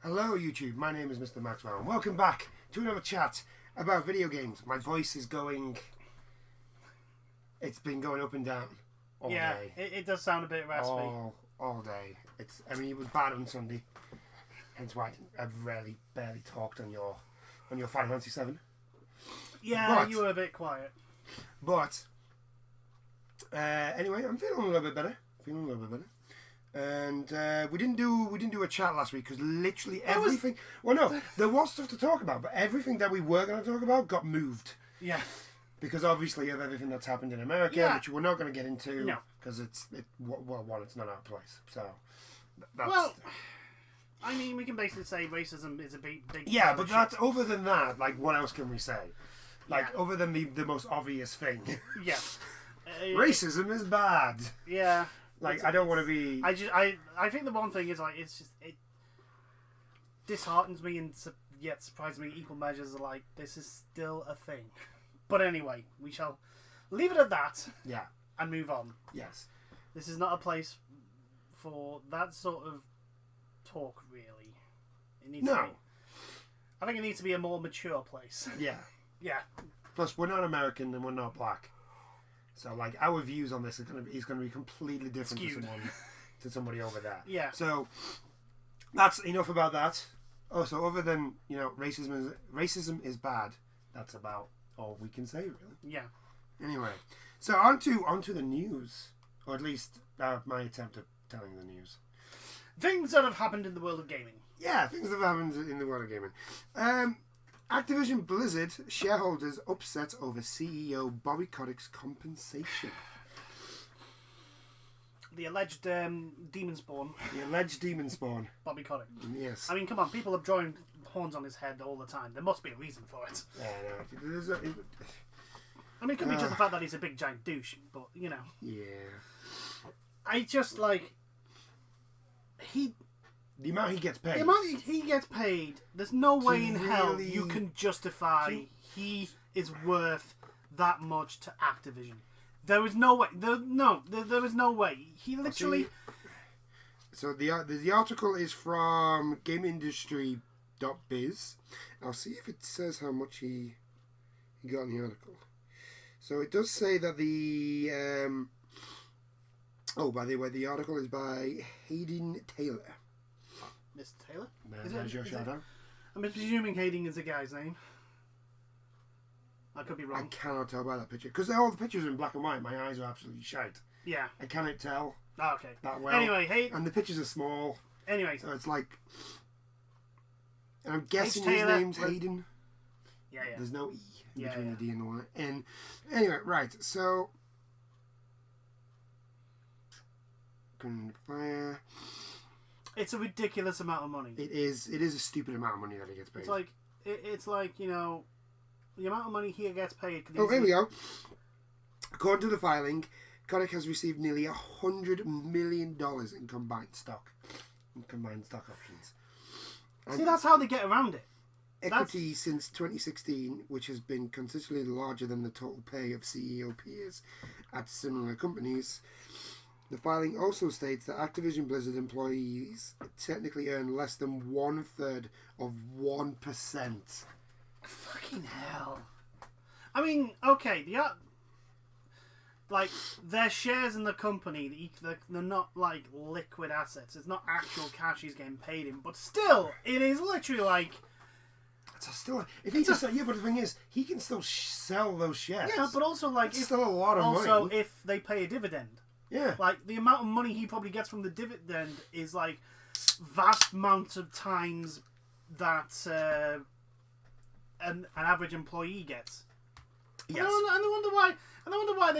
Hello YouTube, my name is Mr. Maxwell and welcome back to another chat about video games. My voice is going... It's been going up and down all day. It does sound a bit raspy. All day. It was bad on Sunday. Hence why I've barely talked on your Final Fantasy 7. Yeah, but, you were a bit quiet. But anyway, I'm feeling a little bit better. And we didn't do a chat last week because literally everything. Well, no, there was stuff to talk about, but everything that we were going to talk about got moved. Yeah. Because obviously of everything that's happened in America, which we're not going to get into. No. Because it's not our place. So. Well, I mean, we can basically say racism is a big. Yeah, but that's other than that. Like, what else can we say? Like, other than the most obvious thing. Yeah. Racism is bad. Yeah. Like, I don't want to be... I think the one thing is, like, it disheartens me and yet surprises me equal measures. Like, this is still a thing. But anyway, we shall leave it at that. Yeah. And move on. Yes. This is not a place for that sort of talk, really. It needs to be, I think it needs to be a more mature place. Yeah. Yeah. Plus, we're not American and we're not black. So, like, our views on this is going to be completely different to somebody over there. Yeah. So, that's enough about that. Oh, so other than, racism is bad. That's about all we can say, really. Yeah. Anyway, so on to the news, or at least my attempt at telling the news. Things that have happened in the world of gaming. Yeah, things that have happened in the world of gaming. Activision Blizzard shareholders upset over CEO Bobby Kotick's compensation. The alleged demon spawn. The alleged demon spawn. Bobby Kotick. Yes. I mean, come on, people have drawing horns on his head all the time. There must be a reason for it. Yeah, no. I mean, it could be just the fact that he's a big giant douche, but, Yeah. I just, like... The amount he gets paid. The amount he gets paid, there's no way in hell you can justify he is worth that much to Activision. There is no way. There is no way. He literally... So the article is from GameIndustry.biz. I'll see if it says how much he got in the article. So it does say that the... by the way, the article is by Hayden Taylor. Mr. Taylor? There's your shout out. I'm presuming Hayden is the guy's name. I could be wrong. I cannot tell by that picture. Because all the pictures are in black and white. My eyes are absolutely shite. Yeah. I cannot tell okay. that well. Anyway, Hayden... And the pictures are small. Anyway. So it's like... And I'm guessing Taylor, his name's Hayden. Yeah. There's no E between the D and the Y. And anyway, right. So... Fire... It's a ridiculous amount of money. It is a stupid amount of money that he gets paid. It's like the amount of money he gets paid. Here we go. According to the filing, Kotick has received nearly $100 million in combined stock options. And see, that's how they get around it. Equity since 2016, which has been consistently larger than the total pay of CEO peers at similar companies. The filing also states that Activision Blizzard employees technically earn less than 1/3 of 1%. Fucking hell. I mean, okay, their shares in the company, they're not like liquid assets. It's not actual cash he's getting paid in, but still, it is literally like... but the thing is, he can still sell those shares. Yeah, but also like... It's still a lot of money. Also, if they pay a dividend. Yeah. Like, the amount of money he probably gets from the dividend is, like, vast amounts of times that an average employee gets. Yes. And I wonder why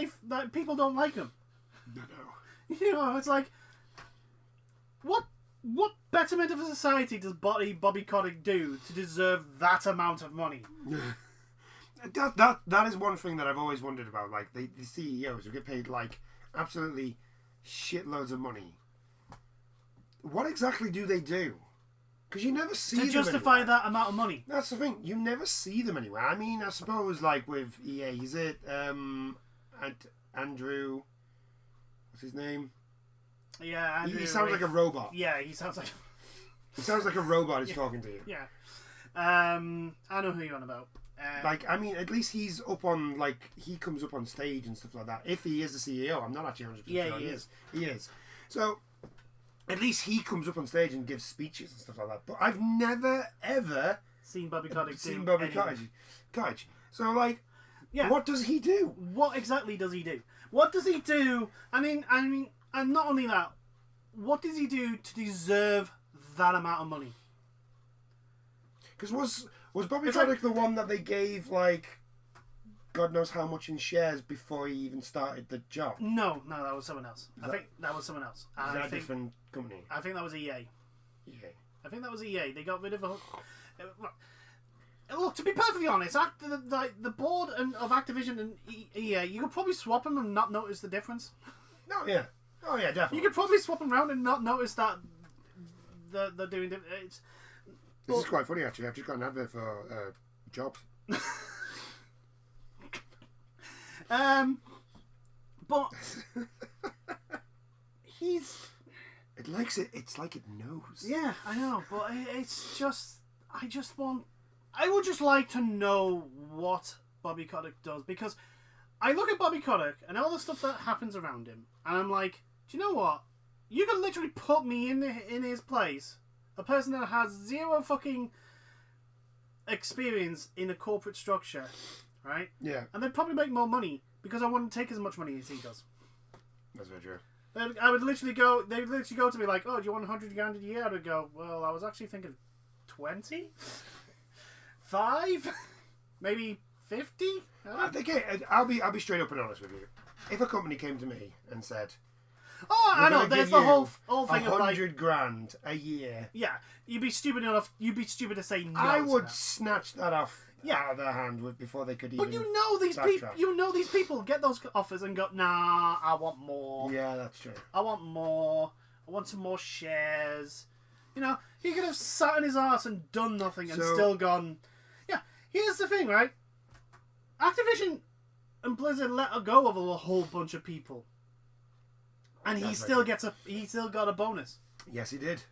people don't like him. No. It's like, what betterment of a society does Bobby Kotick do to deserve that amount of money? That is one thing that I've always wondered about. Like, the CEOs who get paid, like, absolutely shitloads of money. What exactly do they do? Because you never see them to justify anywhere. that amount of money. That's the thing. You never see them anywhere. I mean, I suppose like with EA, is it Andrew? What's his name? Yeah, Andrew. He sounds like a robot. Yeah, he sounds like. It sounds like a robot is talking to you. Yeah. I know who you're on about. Like, I mean, at least he's up on, like, he comes up on stage and stuff like that. If he is the CEO, I'm not actually 100% sure he is. He is. So, at least he comes up on stage and gives speeches and stuff like that. But I've never, ever seen Bobby Kotick Kotick. So, like, yeah. What does he do? What exactly does he do? What does he do? I mean, and not only that, what does he do to deserve that amount of money? Because was Bobby Kotick the one that they gave, like, God knows how much in shares before he even started the job? No, that was someone else. I think that was someone else. Is that a different company? I think that was EA. I think that was EA. They got rid of a... Look, to be perfectly honest, the board of Activision and EA, you could probably swap them and not notice the difference. Oh, yeah, definitely. You could probably swap them around and not notice that they're doing different... This is quite funny, actually. I've just got an advert for jobs. But he's... It likes it. It's like it knows. Yeah, I know, but it's just... I would just like to know what Bobby Kotick does, because I look at Bobby Kotick and all the stuff that happens around him, and I'm like, do you know what? You can literally put me in his place, a person that has zero fucking experience in a corporate structure, right? Yeah. And they'd probably make more money because I wouldn't take as much money as he does. That's very true. I would literally go. They would literally go to me like, "Oh, do you want 100 grand a year?" I would go, "Well, I was actually thinking 20, 5, maybe 50." I think I'll be straight up and honest with you. If a company came to me and said, "Oh, I know," there's the whole thing of like 100 grand a year. Yeah, you'd be stupid to say no. I would snatch that off out of their hand before they could even. But you know these people. You know these people get those offers and go, "Nah, I want more." Yeah, that's true. I want more. I want some more shares. You know, he could have sat on his ass and done nothing and still gone. Yeah, here's the thing, right? Activision and Blizzard let go of a whole bunch of people, and he still got a bonus. Yes, he did.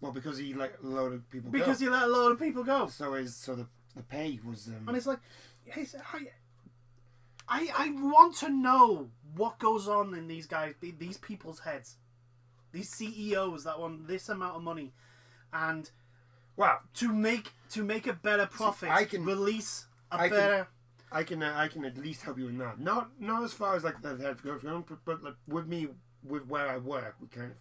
Well, because he let a load of people go. He let a load of people go. So the pay was. And it's like, I want to know what goes on in these people's heads, these CEOs that want this amount of money, and to make a better profit, I can at least help you in that. Not as far as like the head goes, but like with where I work, we kind of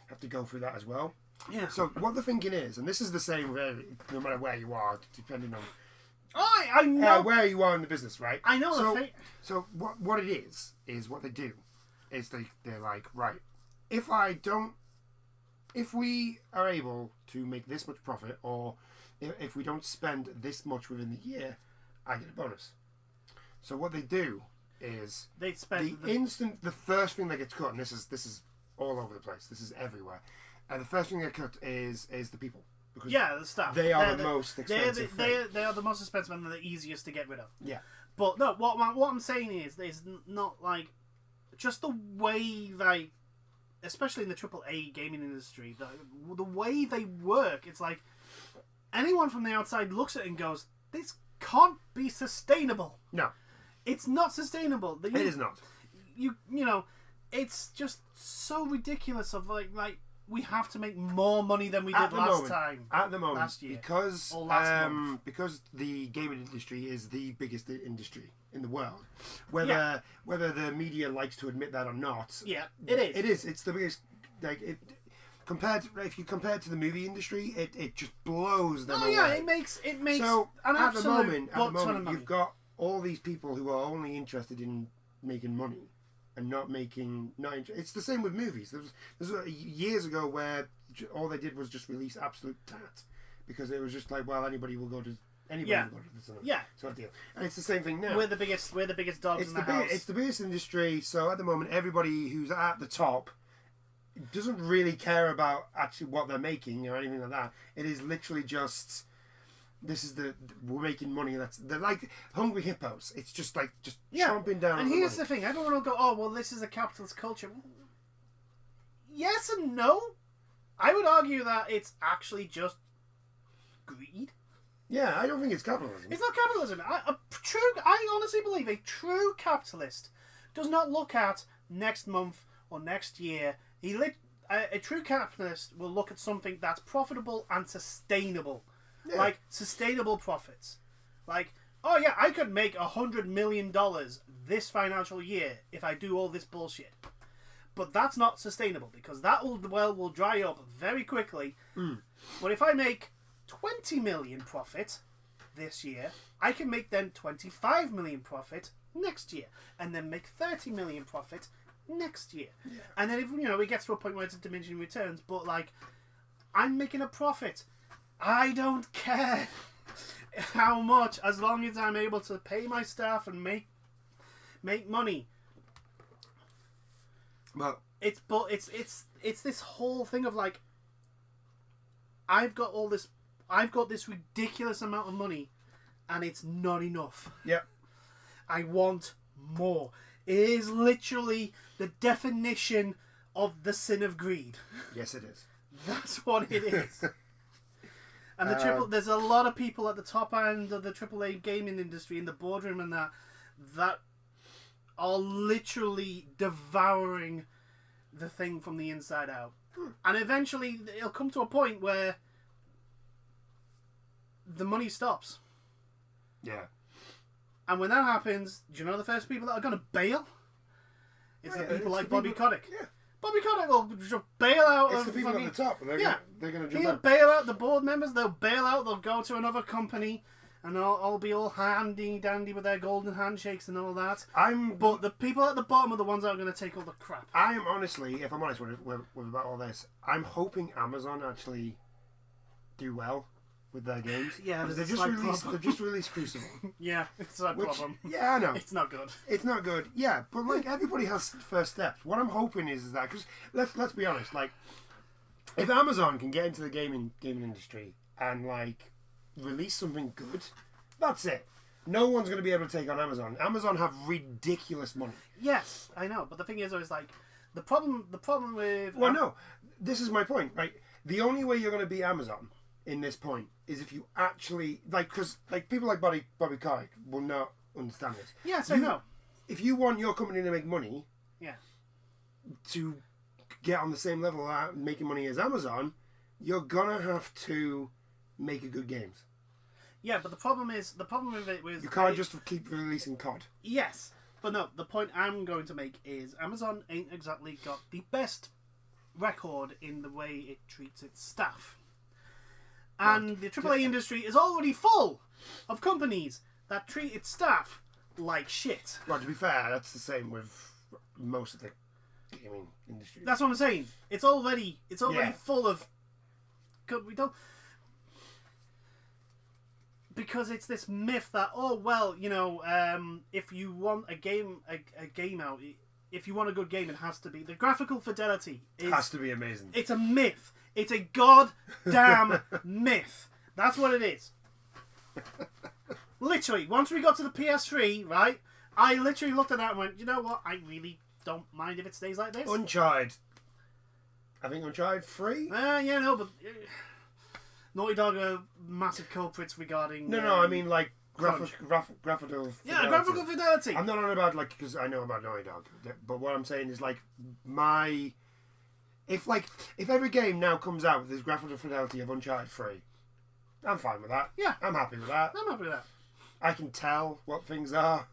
have to go through that as well. Yeah. So what the thinking is, and this is the same really, no matter where you are, depending on. I know where you are in the business, right? I know. So what it is what they do is they're like, right, if we are able to make this much profit, or if we don't spend this much within the year, I get a bonus. So what they do is they spend the first thing that gets cut, and this is all over the place. This is everywhere. And the first thing they cut is the people. Because the staff. They are the most expensive. They are the most expensive and the easiest to get rid of. Yeah. But no, what I'm saying is not like just the way they, especially in the AAA gaming industry, the way they work. It's like anyone from the outside looks at it and goes, "This can't be sustainable." No, it's not sustainable. It is not. You know, it's just so ridiculous. Of like. We have to make more money than we did last time. At the moment, last year, because the gaming industry is the biggest industry in the world. Whether the media likes to admit that or not, it is. It is. It's the biggest. Like if you compare it to the movie industry, it just blows them away. Yeah, it makes. So an at the moment, money. you've got all these people who are only interested in making money. And it's the same with movies. There was years ago where all they did was just release absolute tat, because it was just like, well, anybody will go to the cinema. Yeah. Sort of deal. And it's the same thing now. We're the biggest dogs in the house. It's the biggest industry. So at the moment, everybody who's at the top doesn't really care about actually what they're making or anything like that. It is literally just. We're making money. They're like hungry hippos. It's just chomping down. And here's the thing: everyone will go, "Oh, well, this is a capitalist culture." Yes and no. I would argue that it's actually just greed. Yeah, I don't think it's capitalism. It's not capitalism. I honestly believe a true capitalist does not look at next month or next year. A true capitalist will look at something that's profitable and sustainable. Yeah. Like, sustainable profits. Like, oh yeah, I could make $100 million this financial year if I do all this bullshit. But that's not sustainable, because that will dry up very quickly. But if I make 20 million profit this year, I can make then 25 million profit next year, and then make 30 million profit next year. Yeah. And then if it gets to a point where it's a diminishing returns, but like, I'm making a profit. I don't care how much, as long as I'm able to pay my staff and make money. Well, it's this whole thing of like, I've got this ridiculous amount of money, and it's not enough. Yeah. I want more. It is literally the definition of the sin of greed. Yes, it is. That's what it is. And there's a lot of people at the top end of the AAA gaming industry in the boardroom and that are literally devouring the thing from the inside out. And eventually it'll come to a point where the money stops. Yeah. And when that happens, do you know the first people that are going to bail? It's the people like Bobby Kotick. Yeah. Bobby Kotick will just bail out. It's the people at the top. They're going to jump He'll out. bail out the board members. They'll bail out. They'll go to another company, and they'll all be all handy dandy with their golden handshakes and all that. But the people at the bottom are the ones that are going to take all the crap. I am honestly, if I'm honest with about all this, I'm hoping Amazon actually do well with their games. Yeah, they've just released Crucible. Yeah, it's a problem. Yeah, I know. It's not good. It's not good. Yeah, but like everybody has first steps. What I'm hoping is that, because let's be honest, like if Amazon can get into the gaming industry and like release something good, that's it. No one's going to be able to take on Amazon. Amazon have ridiculous money. Yes, I know, but the thing is, always like the problem with. Well, no, this is my point. Right, the only way you're going to beat Amazon in this point is if you actually because people like Bobby Kotick will not understand this. Yes, I know. If you want your company to make money, yeah, to get on the same level at making money as Amazon, you're gonna have to make a good games. Yeah, but the problem with it was you can't just keep releasing COD. Yes, but no. The point I'm going to make is Amazon ain't exactly got the best record in the way it treats its staff. And the AAA industry is already full of companies that treat its staff like shit. Well, to be fair, that's the same with most of the gaming industry. That's what I'm saying. It's already full of. We don't. Because it's this myth that if you want a game out, if you want a good game, it has to be the graphical fidelity. Has to be amazing. It's a myth. It's a goddamn myth. That's what it is. Literally, once we got to the PS3, right, I literally looked at that and went, you know what? I really don't mind if it stays like this. Uncharted. I think Uncharted 3? Yeah, no, but Naughty Dog are massive culprits regarding... No, I mean, like, graphical fidelity. Yeah, graphical fidelity. I'm not on about, like, because I know about Naughty Dog, but what I'm saying is, like, If every game now comes out with this graphical fidelity of Uncharted 3, I'm fine with that. Yeah. I'm happy with that. I'm happy with that. I can tell what things are.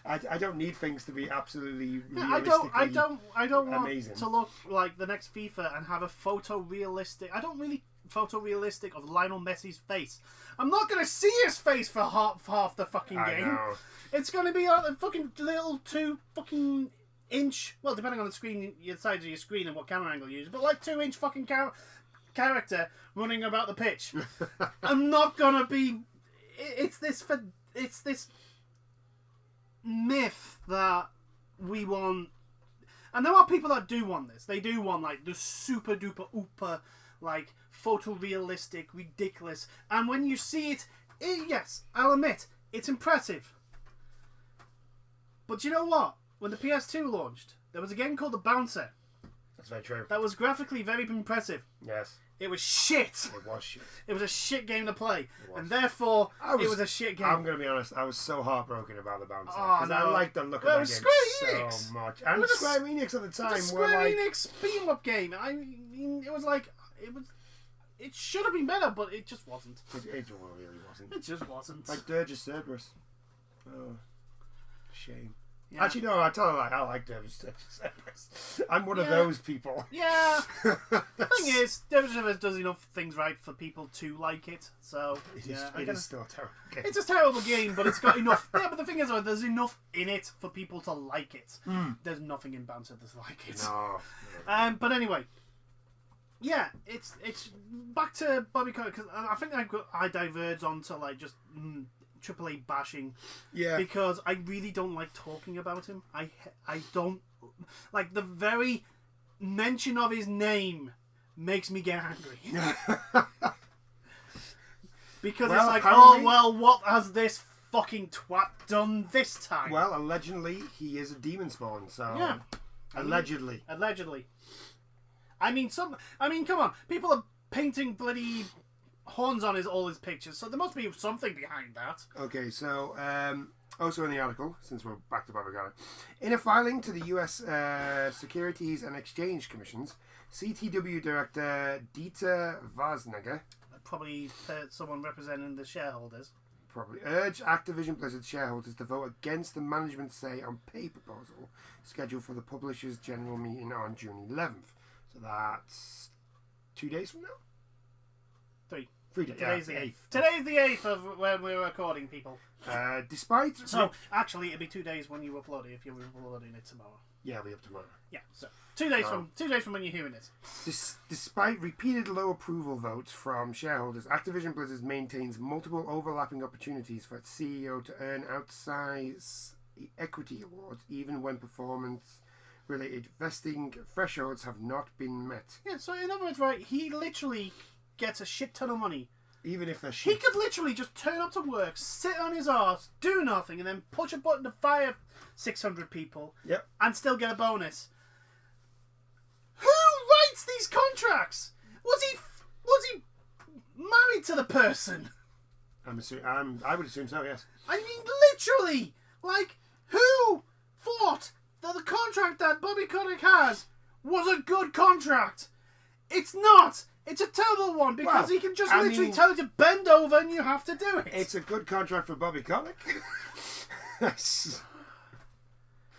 I don't need things to be absolutely realistically I don't want amazing. To look like the next FIFA and have a photorealistic... I don't really photorealistic of Lionel Messi's face. I'm not going to see his face for half the fucking game. Know. It's going to be a fucking little 2 fucking inch... Well, depending on the screen, the size of your screen and what camera angle you use, but like 2-inch fucking character running about the pitch. I'm not going to be... It's this myth that we want, and there are people that do want this. They do want like the super duper ooper, like photorealistic, ridiculous. And when you see it, yes, I'll admit it's impressive. But you know what? When the PS2 launched, there was a game called The Bouncer. That's very true. That was graphically very impressive. Yes. It was shit. It was shit. It was a shit game to play. And therefore, it was a shit game. I'm going to be honest, I was so heartbroken about the bouncer. Oh, Because no. I liked the look of that game so much. And Square Enix at the time it was a Square Enix beat-em-up game. I mean, it was like... It should have been better, but it just wasn't. It really wasn't. It just wasn't. Like Dirge's Cerberus. Oh, shame. Yeah. Actually, no, I tell you, I like Dirge's Cerberus. I'm one of those people. Yeah. The thing is, Dirge's Cerberus does enough things right for people to like it. So It is still a terrible game. It's a terrible game, but it's got enough. Yeah, but the thing is, there's enough in it for people to like it. There's nothing in Bouncer that's like it. No. But anyway. Yeah, it's back to Bobby Kotick, because I think I diverge onto like just AAA bashing. Yeah. Because I really don't like talking about him. I don't like the very mention of his name makes me get angry. Because it's like, oh well, what has this fucking twat done this time? Well, allegedly he is a demon spawn. So yeah, allegedly. I mean, come on. People are painting bloody horns on all his pictures, so there must be something behind that. Okay, so also in the article, since we're back to Bobby Kotick, in a filing to the U.S. Securities and Exchange Commissions, CTW Director Dieter Vasnegger, probably someone representing the shareholders, urged Activision Blizzard shareholders to vote against the management's say on pay proposal scheduled for the publishers' general meeting on June 11th. So that's 2 days from now? 3. 3 days. Today's the 8th. Today's the 8th of when we're recording, people. Despite... So, actually, it'll be 2 days when you upload it, if you're uploading it tomorrow. Yeah, it'll be up tomorrow. Yeah, so 2 days from when you're hearing it. Despite repeated low approval votes from shareholders, Activision Blizzard maintains multiple overlapping opportunities for its CEO to earn outsized equity awards, even when performance-related vesting thresholds have not been met. Yeah, so in other words, right, he literally gets a shit ton of money. Even if they're shit. He could literally just turn up to work, sit on his arse, do nothing, and then push a button to fire 600 people, and still get a bonus. Who writes these contracts? Was he married to the person? I would assume so, yes. I mean, literally, like, who thought that the contract that Bobby Kotick has was a good contract? It's not. It's a terrible one because he can just literally tell you to bend over and you have to do it. It's a good contract for Bobby Kotick. Seriously.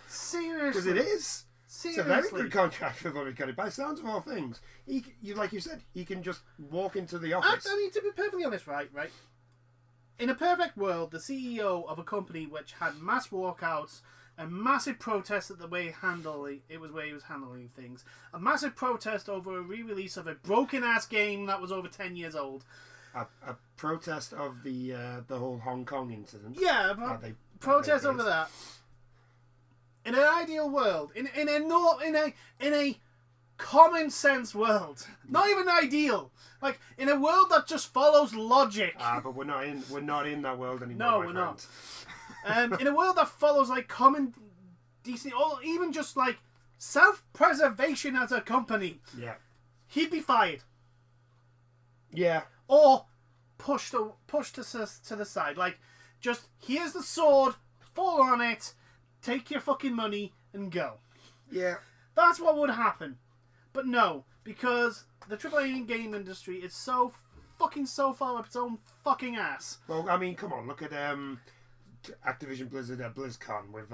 Because it is. Seriously. It's a very good contract for Bobby Kotick. By the sounds of all things, like you said, he can just walk into the office. I mean, to be perfectly honest, right? In a perfect world, the CEO of a company which had mass walkouts, a massive protest at the way he was handling things, a massive protest over a re-release of a broken-ass game that was over 10 years old. A protest of the whole Hong Kong incident. Yeah, protest over that. In an ideal world, in a common sense world, not even ideal, like in a world that just follows logic. But we're not in that world anymore. No, we're not. In a world that follows like common decent, or even just like self-preservation as a company, he'd be fired. Yeah. Or pushed to the side. Like, just here's the sword, fall on it, take your fucking money and go. Yeah. That's what would happen. But no, because the AAA game industry is so far up its own fucking ass. Well, I mean, come on, look at Activision Blizzard at BlizzCon with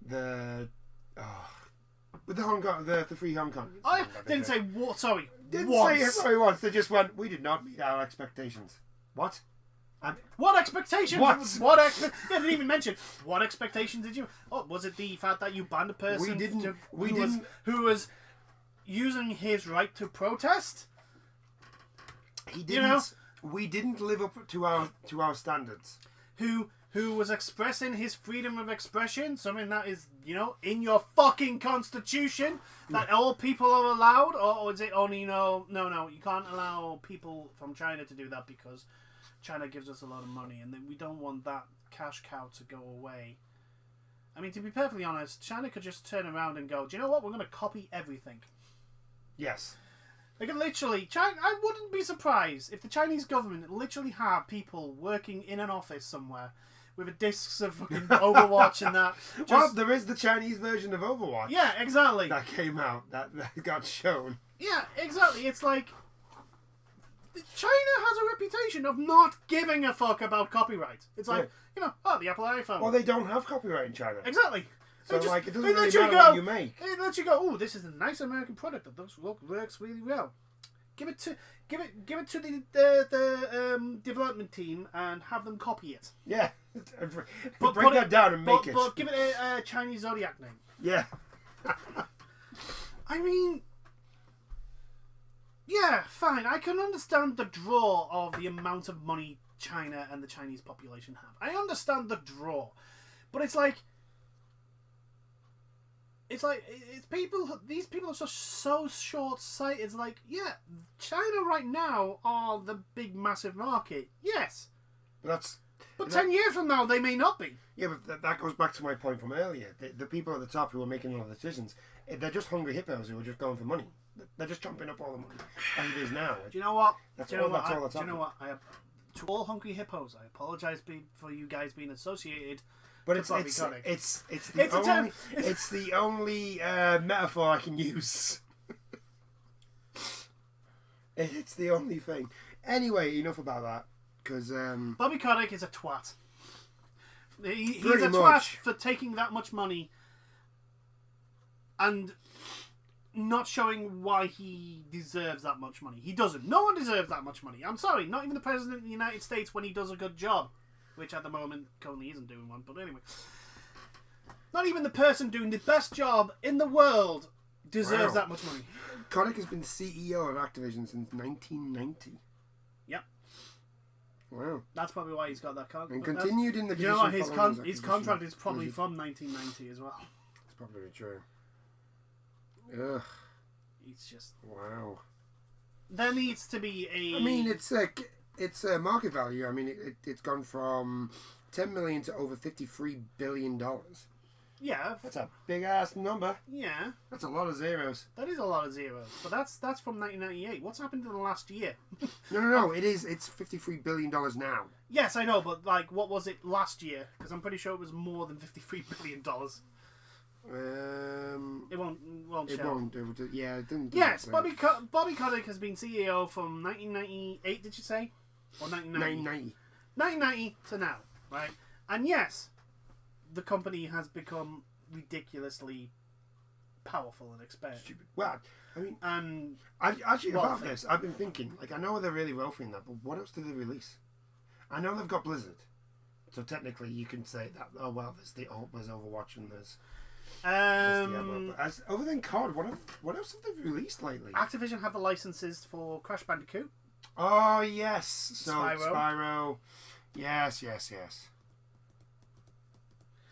the Hong Kong, the free Hong Kong. I didn't say what. Sorry, didn't say it sorry once. They just went, we did not meet our expectations. What? What expectations? What? They didn't even mention what expectations did you? Oh, was it the fact that you banned a person? Who was using his right to protest? He didn't. You know? We didn't live up to our standards. Who was expressing his freedom of expression, something that is, in your fucking constitution, that all people are allowed, or is it only no, you can't allow people from China to do that because China gives us a lot of money and then we don't want that cash cow to go away. I mean, to be perfectly honest, China could just turn around and go, do you know what, we're going to copy everything. Yes. They can literally... I wouldn't be surprised if the Chinese government literally had people working in an office somewhere with discs of fucking Overwatch and that. Well, there is the Chinese version of Overwatch. Yeah, exactly. That came out. That got shown. Yeah, exactly. It's like... China has a reputation of not giving a fuck about copyright. It's like, the Apple iPhone. Well, they don't have copyright in China. Exactly. So, it doesn't really matter what you make. It lets you go, this is a nice American product that works really well. Give it to the development team and have them copy it. Yeah. Break that down and make it. But give it a Chinese Zodiac name. Yeah. I mean... Yeah, fine. I can understand the draw of the amount of money China and the Chinese population have. I understand the draw. But it's like... It's people... These people are so short-sighted. It's like, yeah, China right now are the big, massive market. Yes. But 10 years from now, they may not be. Yeah, but that goes back to my point from earlier. The people at the top who are making all the decisions, they're just hungry hippos who are just going for money. They're just chomping up all the money as it is now. Do you know what? That's all that's happening. Do you know what? To all hungry hippos, I apologise for you guys being associated. But it's the only metaphor I can use. It's the only thing. Anyway, enough about that. Because Bobby Kotick is a twat. He's a much. twat for taking that much money and not showing why he deserves that much money. He doesn't. No one deserves that much money. I'm sorry, not even the President of the United States when he does a good job. Which at the moment currently isn't doing one, but anyway. Not even the person doing the best job in the world deserves that much money. Kotick has been CEO of Activision since 1990. Yep. Wow. That's probably why he's got that contract. And continued in the position. You know what? His contract is probably from 1990 as well. It's probably true. Ugh. It's just... Wow. There needs to be a... I mean, it's a market value. I mean, it's gone from 10 million to over $53 billion. Yeah. That's a big ass number. Yeah. That's a lot of zeros. That is a lot of zeros. But that's from 1998. What's happened in the last year? No. It's $53 billion now. Yes, I know, but like, what was it last year? Because I'm pretty sure it was more than $53 billion. It won't show. It won't. Yeah, it didn't. Yes, Bobby Kotick has been CEO from 1998, did you say? Or 1990? 1990 to now, right? And yes, the company has become ridiculously powerful and expensive. Stupid. Well, I mean, and about this, I've been thinking. Like, I know they're really wealthy in that, but what else do they release? I know they've got Blizzard, so technically you can say that. Oh well, there's Overwatch and there's Diablo. But other than COD, what else have they released lately? Activision have the licenses for Crash Bandicoot. Oh yes, so Spyro. Yes.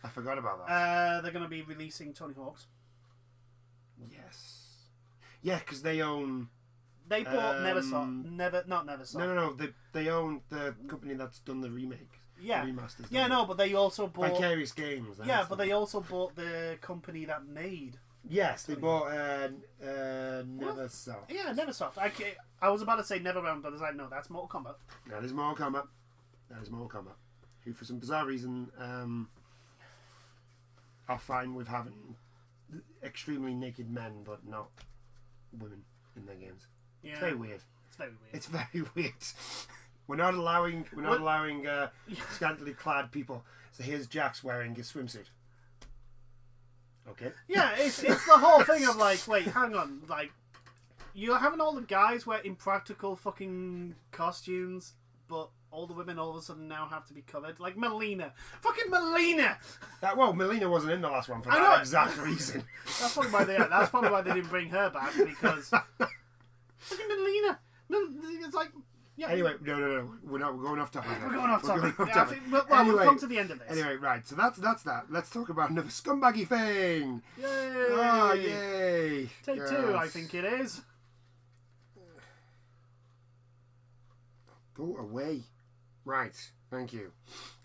I forgot about that. They're going to be releasing Tony Hawk's. Yes. Yeah, because they own... They bought Neversoft. Not Neversoft. No. They own the company that's done the remake. Yeah. The remasters. Yeah, no, but they also bought... Vicarious Games. Yeah, but they also bought the company that made... Yes, they bought Neversoft. Yeah, Neversoft. I was about to say NetherRealm, but I was like, no, that's Mortal Kombat. That is Mortal Kombat. Who, for some bizarre reason, are fine with having extremely naked men, but not women in their games. Yeah. It's very weird. It's very weird. We're not allowing scantily clad people. So here's Jax wearing his swimsuit. Okay. Yeah, it's the whole thing of like, wait, hang on, like, you're having all the guys wear impractical fucking costumes, but all the women all of a sudden now have to be covered. Like Melina. Fucking Melina! Melina wasn't in the last one for that exact reason. That's probably why they didn't bring her back, because fucking Melina. It's like... Yeah. Anyway, no. We're going off topic. We're going off topic. Anyway, we've come to the end of this. Anyway, right. So that's that. Let's talk about another scumbaggy thing. Yay! Oh, yay! Take yes. 2, I think it is. Go away. Right. Thank you.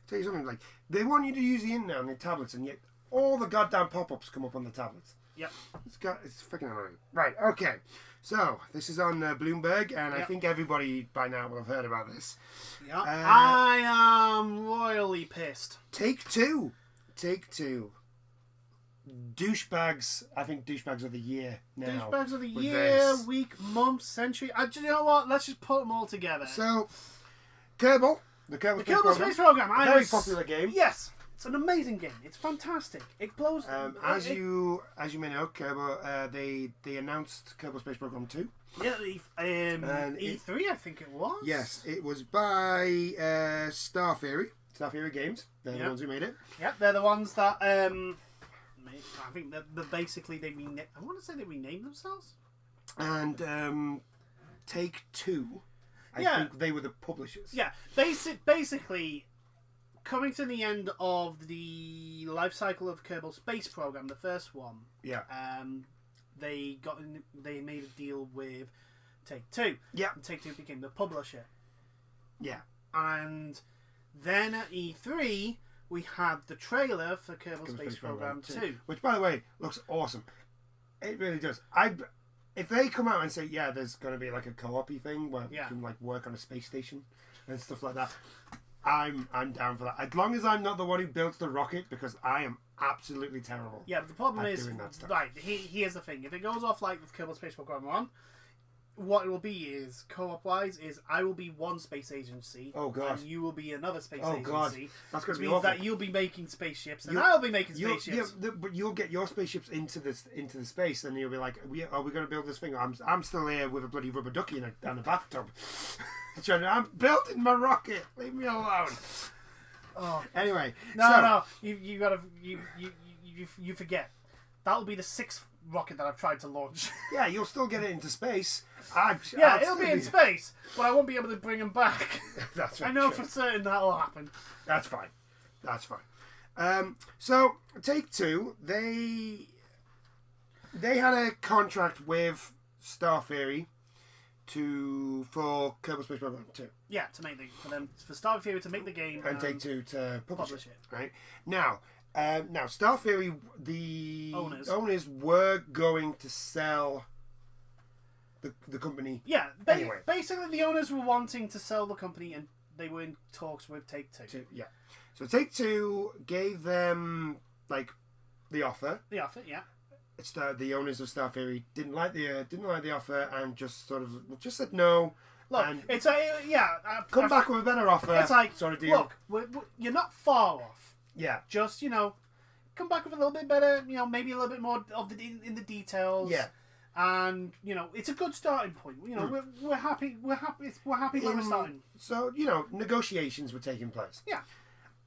Tell you something. Like, they want you to use the internet on your tablets, and yet all the goddamn pop-ups come up on the tablets. Yep. It's freaking annoying. Right. Okay. So this is on Bloomberg, and I think everybody by now will have heard about this. Yep. I am royally pissed. Take Two. Douchebags. I think douchebags of the year now. Douchebags of the year, week, month, century. You know what? Let's just put them all together. So, Kerbal. The Kerbal Space Program. Very popular game. Yes. It's an amazing game. It's fantastic. It blows. As you may know, Kerbal, they announced Kerbal Space Program 2. Yeah, E3 I think it was. Yes, it was by Star Theory Games. They're the ones who made it. Yep, they're the ones that I think that basically I want to say they renamed themselves. And Take Two. I think they were the publishers. Yeah, basically. Coming to the end of the life cycle of Kerbal Space Program, the first one, they made a deal with Take Two. Yeah, and Take Two became the publisher. Yeah, and then at E3 we had the trailer for Kerbal Space Program 2, which, by the way, looks awesome. It really does. If they come out and say, there's going to be like a co-op-y thing where you can like work on a space station and stuff like that. I'm down for that. As long as I'm not the one who built the rocket, because I am absolutely terrible. Yeah, but the problem is, doing that stuff. Right, here's the thing. If it goes off like with Kerbal Space Program 1, what it will be is, co-op-wise, is I will be one space agency. Oh, God. And you will be another space agency. Oh, God. That's going to be means awful. that you'll be making spaceships, and I'll be making spaceships. Yeah, but you'll get your spaceships into the space, and you'll be like, are we going to build this thing? I'm still here with a bloody rubber ducky and a bathtub. I'm building my rocket. Leave me alone. Oh. Anyway. No. You gotta you forget. That'll be the 6th rocket that I've tried to launch. Yeah, you'll still get it into space. It'll be in space, but I won't be able to bring him back. That's right. I know for certain that'll happen. That's fine. So Take Two, they had a contract with Star Theory for Kerbal Space Program 2. Yeah, for Star Theory to make the game and Take Two to publish it. Right now, Star Theory, the owners were going to sell the company. Yeah, anyway. Basically the owners were wanting to sell the company, and they were in talks with Take Two. Yeah, so Take Two gave them like the offer. The offer, yeah. The owners of Star Theory didn't like the offer and just said no. Look, and it's come back with a better offer. It's like, sort of deal. Look, you're not far off. Yeah. Just come back with a little bit better. Maybe a little bit more of in the details. Yeah. And it's a good starting point. We're happy. We're happy where we're starting. So negotiations were taking place. Yeah.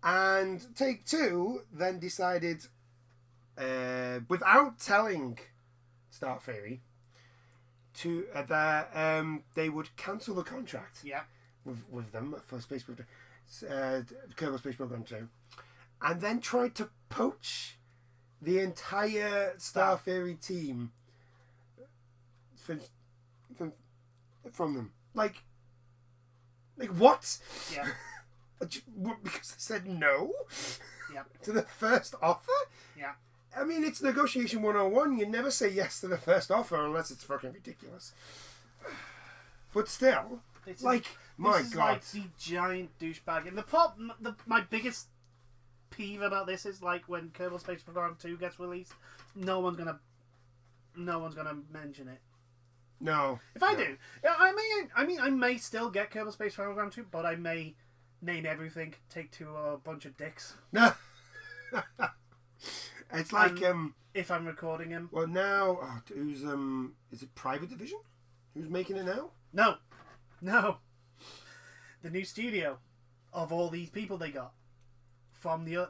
And Take Two then decided, without telling Star Theory, that they would cancel the contract. Yeah. With them for Kerbal Space Program 2, and then tried to poach the entire Star Theory team from them. Like what? Yeah. Because they said no. Yeah. To the first offer. Yeah. I mean, it's negotiation 101. You never say yes to the first offer unless it's fucking ridiculous. But still, my God, like the giant douchebag. And my biggest peeve about this is like when Kerbal Space Program 2 gets released, no one's gonna mention it. No. If I do, I may still get Kerbal Space Program 2, but I may name everything Take Two a bunch of dicks. No. It's like if I'm recording him. Well, now who's is it Private Division? Who's making it now? No. The new studio of all these people they got from they're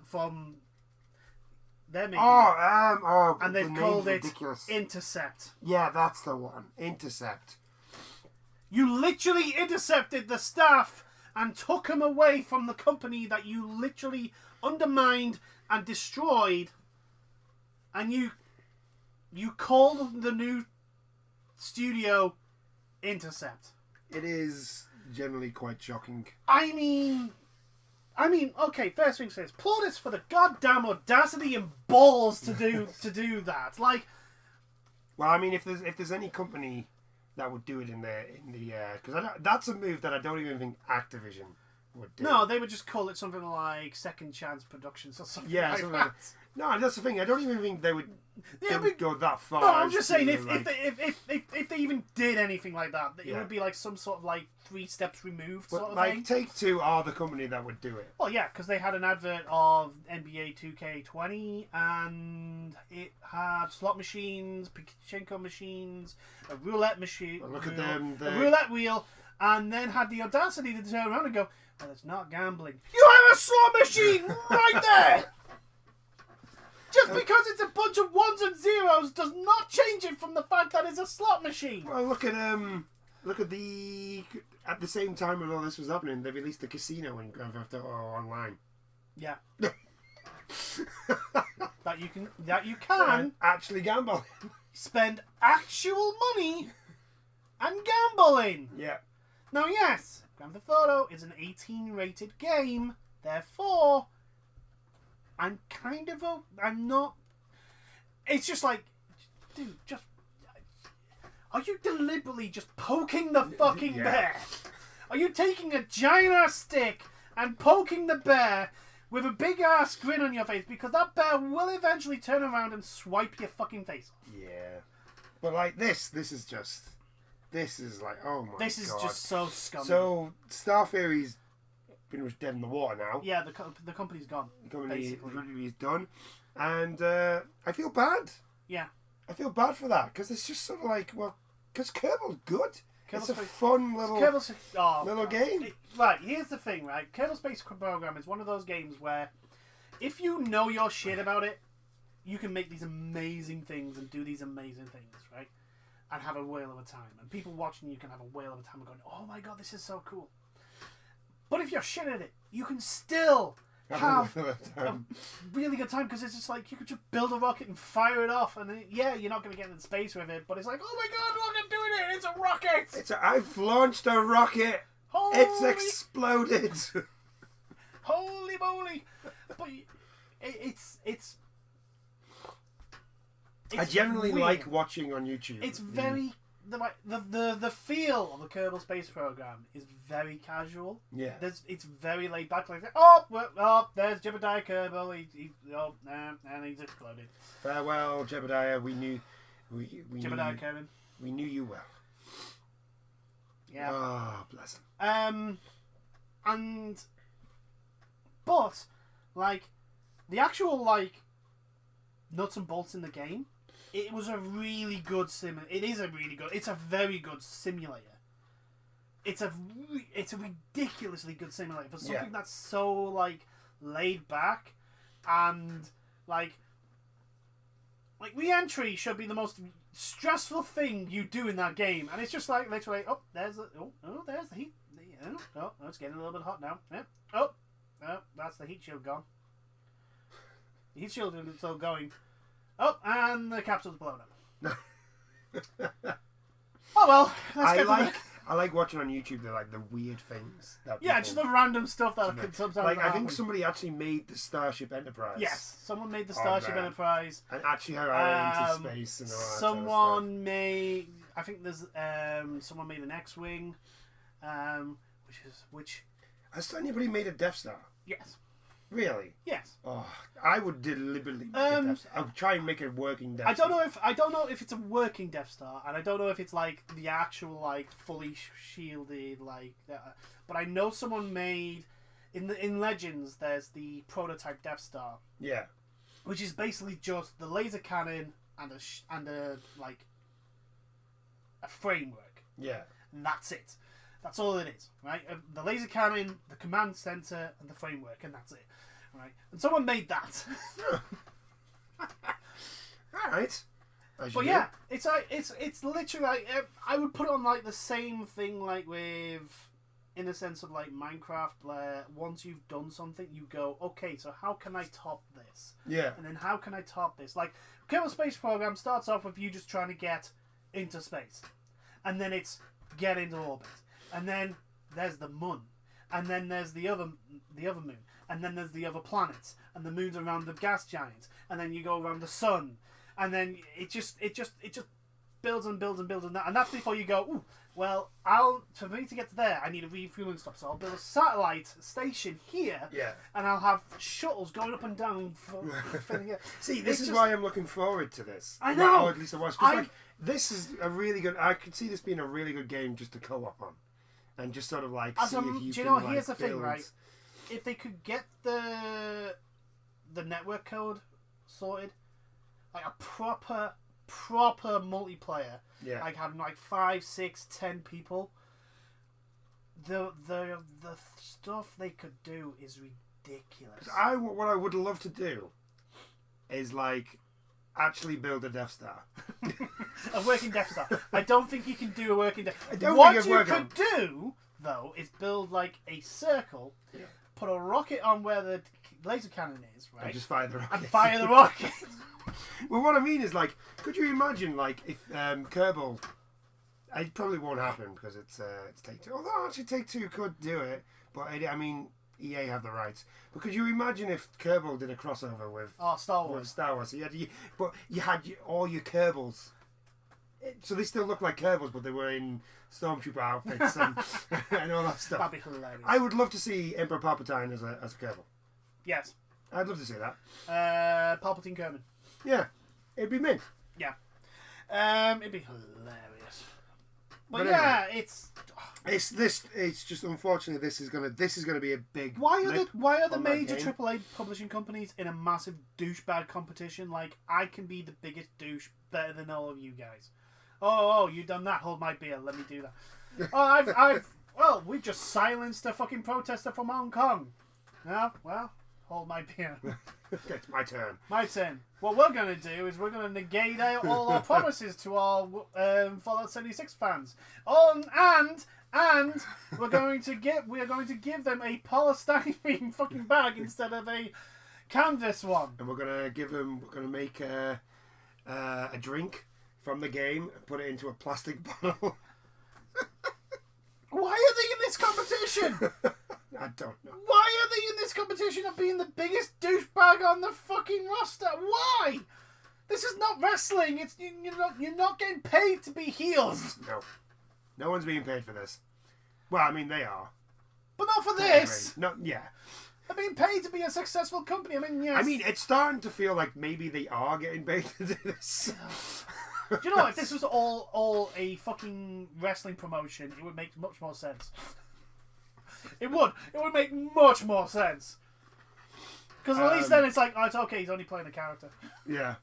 making and they've called it ridiculous. Intercept. Yeah, that's the one. Intercept. You literally intercepted the staff and took them away from the company that you literally undermined and destroyed, and you call the new studio Intercept. It is generally quite shocking. I mean, okay, first thing says, plaudits for the goddamn audacity and balls to do that. Like, Well, I mean, if there's any company that would do it in the because that's a move that I don't even think Activision would do. No, they would just call it something like Second Chance Productions or something like something that. like that. No, that's the thing. I don't even think they would. Yeah, they would go that far. No, I'm just saying if if they even did anything like that, it would be like some sort of like 3 steps removed sort of thing. Take-Two are the company that would do it. Well, yeah, because they had an advert of NBA 2K20 and it had slot machines, pachinko machines, a roulette machine, Look at them, a roulette wheel, and then had the audacity to turn around and go, "Well, it's not gambling. You have a slot machine right there." Just because it's a bunch of ones and zeros does not change it from the fact that it's a slot machine. Well, look at the same time when all this was happening, they released the casino in Grand Theft Auto Online. Yeah. that you can actually gamble. Spend actual money and gambling. Yeah. Now, yes, Grand Theft Auto is an 18-rated game, therefore I'm not. It's just like, dude, are you deliberately just poking the fucking bear? Are you taking a giant ass stick and poking the bear with a big ass grin on your face because that bear will eventually turn around and swipe your fucking face off? Yeah, but like this is like, oh my god. This is just so scummy. So Star Fury's pretty much dead in the water now. Yeah, the company's gone. The company's done, and I feel bad. Yeah, I feel bad for that because it's just sort of like, well, because Kerbal's good. It's a Space, fun little game. Right, here's the thing, right? Kerbal Space Program is one of those games where if you know your shit about it, you can make these amazing things and do these amazing things, right? And have a whale of a time. And people watching you can have a whale of a time and going, oh my god, this is so cool. But if you're shit at it, you can still have a really good time because it's just like you could just build a rocket and fire it off, and then, yeah, you're not going to get into space with it, but it's like, oh my god, look, I'm doing it! It's a rocket! I've launched a rocket! It's exploded! Holy moly! But it's I generally weird. like watching on YouTube. It's very the feel of the Kerbal Space Program is very casual. Yeah. It's very laid back. Like, there's Jebediah Kerbal. And he's exploded. Farewell, Jebediah. We knew Jebediah Kevin. We knew you well. Yeah. Oh, bless him. But like the actual like nuts and bolts in the game. It was a really good simulator. It's a very good simulator. It's a ridiculously good simulator for something that's so like laid back and like re-entry should be the most stressful thing you do in that game, and it's just like literally there's the heat. It's getting a little bit hot now. Yeah. That's the heat shield gone. The heat shield is still going. Oh, and the capsule's blown up. Oh well, I like watching on YouTube the weird things that just the random stuff that can sometimes like happen. I think somebody actually made the Starship Enterprise. Yes, someone made the Starship Enterprise and actually how I went into space and all that. Someone made, I think there's someone made an X-wing, which has anybody made a Death Star? Yes. Really? Yes. Oh, I would deliberately make a Death Star. I would try and make a working Death Star. I don't know if it's a working Death Star, and I don't know if it's like the actual like fully shielded like. But I know someone made in Legends. There's the prototype Death Star. Yeah. Which is basically just the laser cannon and a framework. Yeah. And that's it. That's all it is, right? The laser cannon, the command center, and the framework, and that's it, right? And someone made that. All right. But yeah, it's literally like I would put it on like the same thing like with, in the sense of like Minecraft, where once you've done something, you go, okay, so how can I top this? Yeah. And then how can I top this? Like Kerbal Space Program starts off with you just trying to get into space, and then it's get into orbit. And then there's the moon, and then there's the other moon, and then there's the other planets, and the moon's around the gas giants, and then you go around the sun, and then it just builds and builds and builds and that, and that's before you go, ooh, well, for me to get to there, I need a refueling stop, so I'll build a satellite station here, and I'll have shuttles going up and down. See, this is why I'm looking forward to this. I know. Or at least I was. Because this is a really good. I could see this being a really good game just to co-op on, and just sort of like see if you can. Here's the thing, right? If they could get the network code sorted, like a proper multiplayer, like having like 5, 6, 10 people, the stuff they could do is ridiculous. What I would love to do is like actually build a Death Star. A working Death Star. I don't think you can do a working Death Star. What you could do though is build like a circle, put a rocket on where the laser cannon is, right? And just fire the rocket. And fire the rocket. Well, what I mean is, like, could you imagine, like, if Kerbal... It probably won't happen because it's Take-Two. Although, actually, Take-Two could do it. But, I mean, EA have the rights. But could you imagine if Kerbal did a crossover with... Star Wars. With Star Wars. So you had all your Kerbals. So they still look like Kerbals, but they were in Stormtrooper outfits and all that stuff. That'd be hilarious. I would love to see Emperor Palpatine as a Kerbal. Yes. I'd love to see that. Palpatine Kerman. Yeah, it'd be mint. Yeah, it'd be hilarious. But anyway, it's just unfortunately this is gonna be a big. Why are the major AAA publishing companies in a massive douchebag competition? Like, I can be the biggest douche, better than all of you guys. Oh, you done that? Hold my beer. Let me do that. Well, we just silenced a fucking protester from Hong Kong. Yeah, well. Hold my beer. It's my turn. My turn. What we're going to do is we're going to negate all our promises to our Fallout 76 fans. And we're going to give them a polystyrene fucking bag instead of a canvas one. And we're going to make a drink from the game and put it into a plastic bottle. Why are they in this competition? I don't know. Why are they in this competition of being the biggest douchebag on the fucking roster? Why? This is not wrestling. You're not getting paid to be heels. No one's being paid for this. Well, I mean they are, but not for this. Yeah. They're being paid to be a successful company. I mean, yes. I mean, it's starting to feel like maybe they are getting paid to do this. Do you know what? If this was all a fucking wrestling promotion, it would make much more sense. It would make much more sense. Because at least then it's like, oh, it's okay, he's only playing a character. Yeah.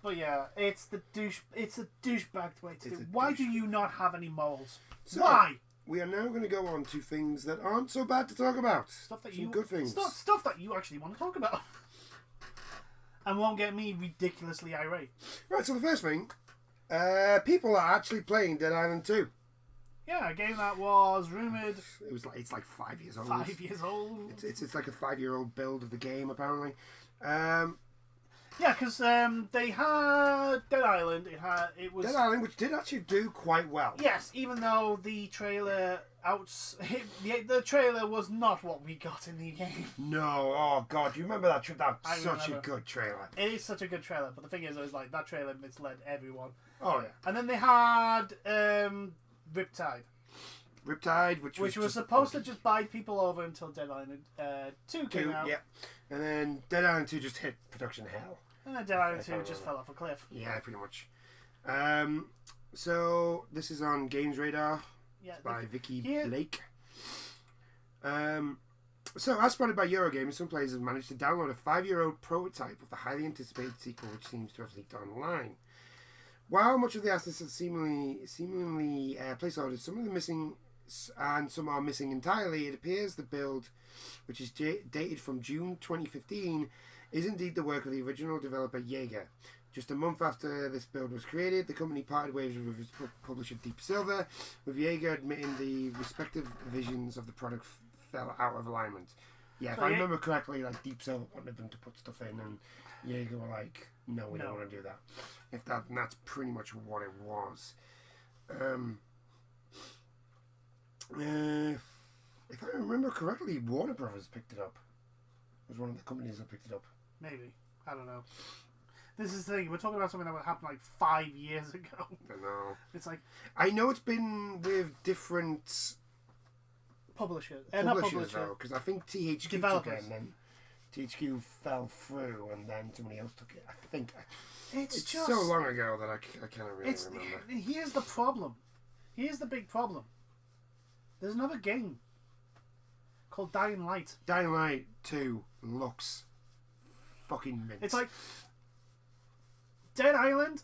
But yeah, it's a douchebag way to do it. Why do you not have any morals? So, why? We are now going to go on to things that aren't so bad to talk about. Good things. Stuff that you actually want to talk about. And won't get me ridiculously irate. Right, so the first thing, people are actually playing Dead Island 2. Yeah, a game that was rumoured. It's like 5 years old. 5 years old. It's like a 5-year-old build of the game apparently. Yeah, because they had Dead Island. It was Dead Island, which did actually do quite well. Yes, even though the trailer the trailer was not what we got in the game. No, oh god, you remember that? That's such a good trailer. It is such a good trailer, but the thing is, it was like that trailer misled everyone. Oh yeah. And then they had Riptide. Riptide, which was supposed to just bide people over until Dead Island 2 came out. Yeah, and then Dead Island 2 just hit production hell. And then Dead Island 2 just fell off a cliff. Yeah, pretty much. So this is on Games Radar. Yeah, by Vicky Blake. So, as spotted by Eurogamer, some players have managed to download a 5-year-old prototype of the highly anticipated sequel, which seems to have leaked online. While much of the assets are seemingly placeholders, some of them missing and some are missing entirely, it appears the build, which is dated from June 2015, is indeed the work of the original developer Jaeger. Just a month after this build was created, the company parted ways with its publisher Deep Silver, with Jaeger admitting the respective visions of the product fell out of alignment. Yeah, if I remember correctly, like Deep Silver wanted them to put stuff in, and Jaeger were like, "No, we don't want to do that." And that's pretty much what it was. If I remember correctly, Warner Brothers picked it up. It was one of the companies that picked it up. Maybe, I don't know. This is the thing. We're talking about something that would happen like 5 years ago. I know. It's like I know it's been with different publishers. Not Publishers. publishers though, because I think THQ Developers. took it, and then THQ fell through, and then somebody else took it. I think It's just so long ago that I can't really remember. Here's the problem. Here's the big problem. There's another game called Dying Light. Dying Light 2 looks fucking mint. It's like Dead Island.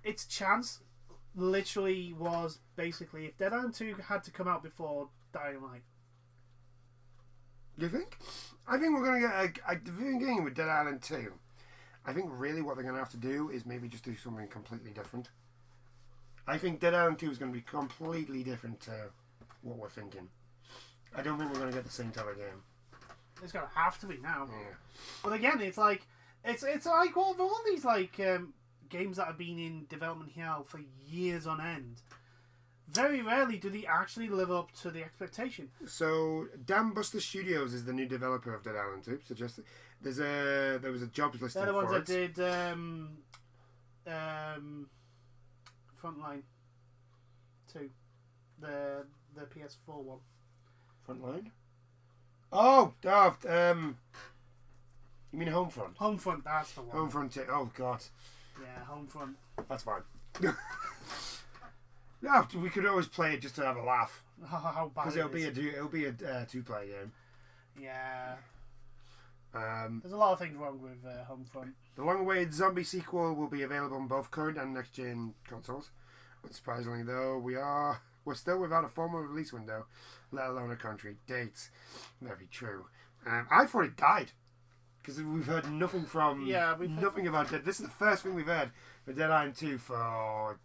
Its chance literally was basically if Dead Island 2 had to come out before Dying Light. Do you think? I think we're going to get a different game with Dead Island 2. I think really what they're going to have to do is maybe just do something completely different. I think Dead Island 2 is going to be completely different to what we're thinking. I don't think we're going to get the same type of game. It's going to have to be now. Yeah. But again, it's like all these like games that have been in development hell for years on end. Very rarely do they actually live up to the expectation. So, Dan Buster Studios is the new developer of Dead Island 2. Suggested there was a jobs listing They're the for ones it. that did Frontline 2, the PS4 one. Frontline? Oh, you mean Homefront? Homefront, that's the one. Homefront 2. Oh god, Yeah, Homefront. that's fine. No, we could always play it just to have a laugh How bad because it it'll be a 2-player game. Yeah. Um, There's a lot of things wrong with Homefront. the long-awaited zombie sequel will be available on both current and next-gen consoles. Unsurprisingly, though, we're still without a formal release window, let alone a country date. Very true. I thought it died because we've heard nothing from nothing about it. This is the first thing we've heard for Dead Island 2 for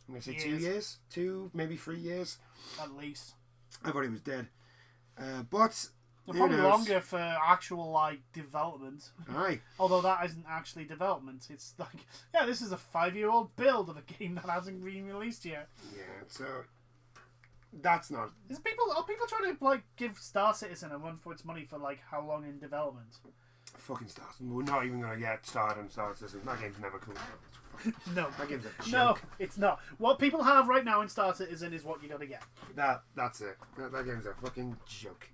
I'm going to say 2 years, 2 maybe 3 years At least. I thought it was dead, but Probably longer for actual like development. Aye. Although that isn't actually development. It's like, yeah, this is a 5-year-old build of a game that hasn't been released yet. Yeah, so that's not. Are people trying to like give Star Citizen a run for its money for like how long in development? Fucking stars. We're not even going to get started on Star Citizen. That game's never cool. No. That game's a joke. No, it's not. What people have right now in Star Citizen is what you're going to get. That's it. That game's a fucking joke.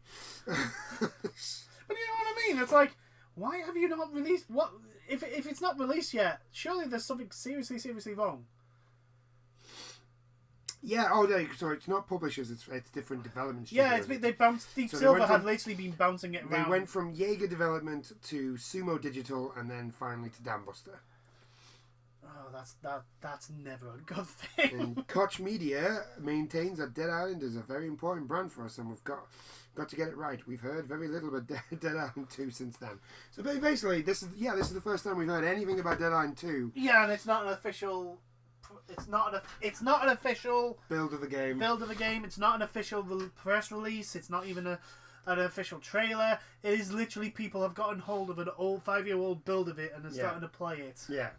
But you know what I mean? It's like, why have you not released... What if it's not released yet, surely there's something seriously wrong. Yeah, so it's not publishers, it's different development studios. Yeah, they bounced... Deep Silver had literally been bouncing it around. They went from Jaeger Development to Sumo Digital and then finally to Dambuster. Oh, that's never a good thing. And Koch Media maintains that Dead Island is a very important brand for us, and we've got to get it right. We've heard very little about Dead Island 2 since then. So basically, this is the first time we've heard anything about Dead Island 2. Yeah, and it's not an official. It's not an official build of the game. It's not an official press release. It's not even an official trailer. It is literally people have gotten hold of an old 5-year-old build of it and are starting to play it. Yeah.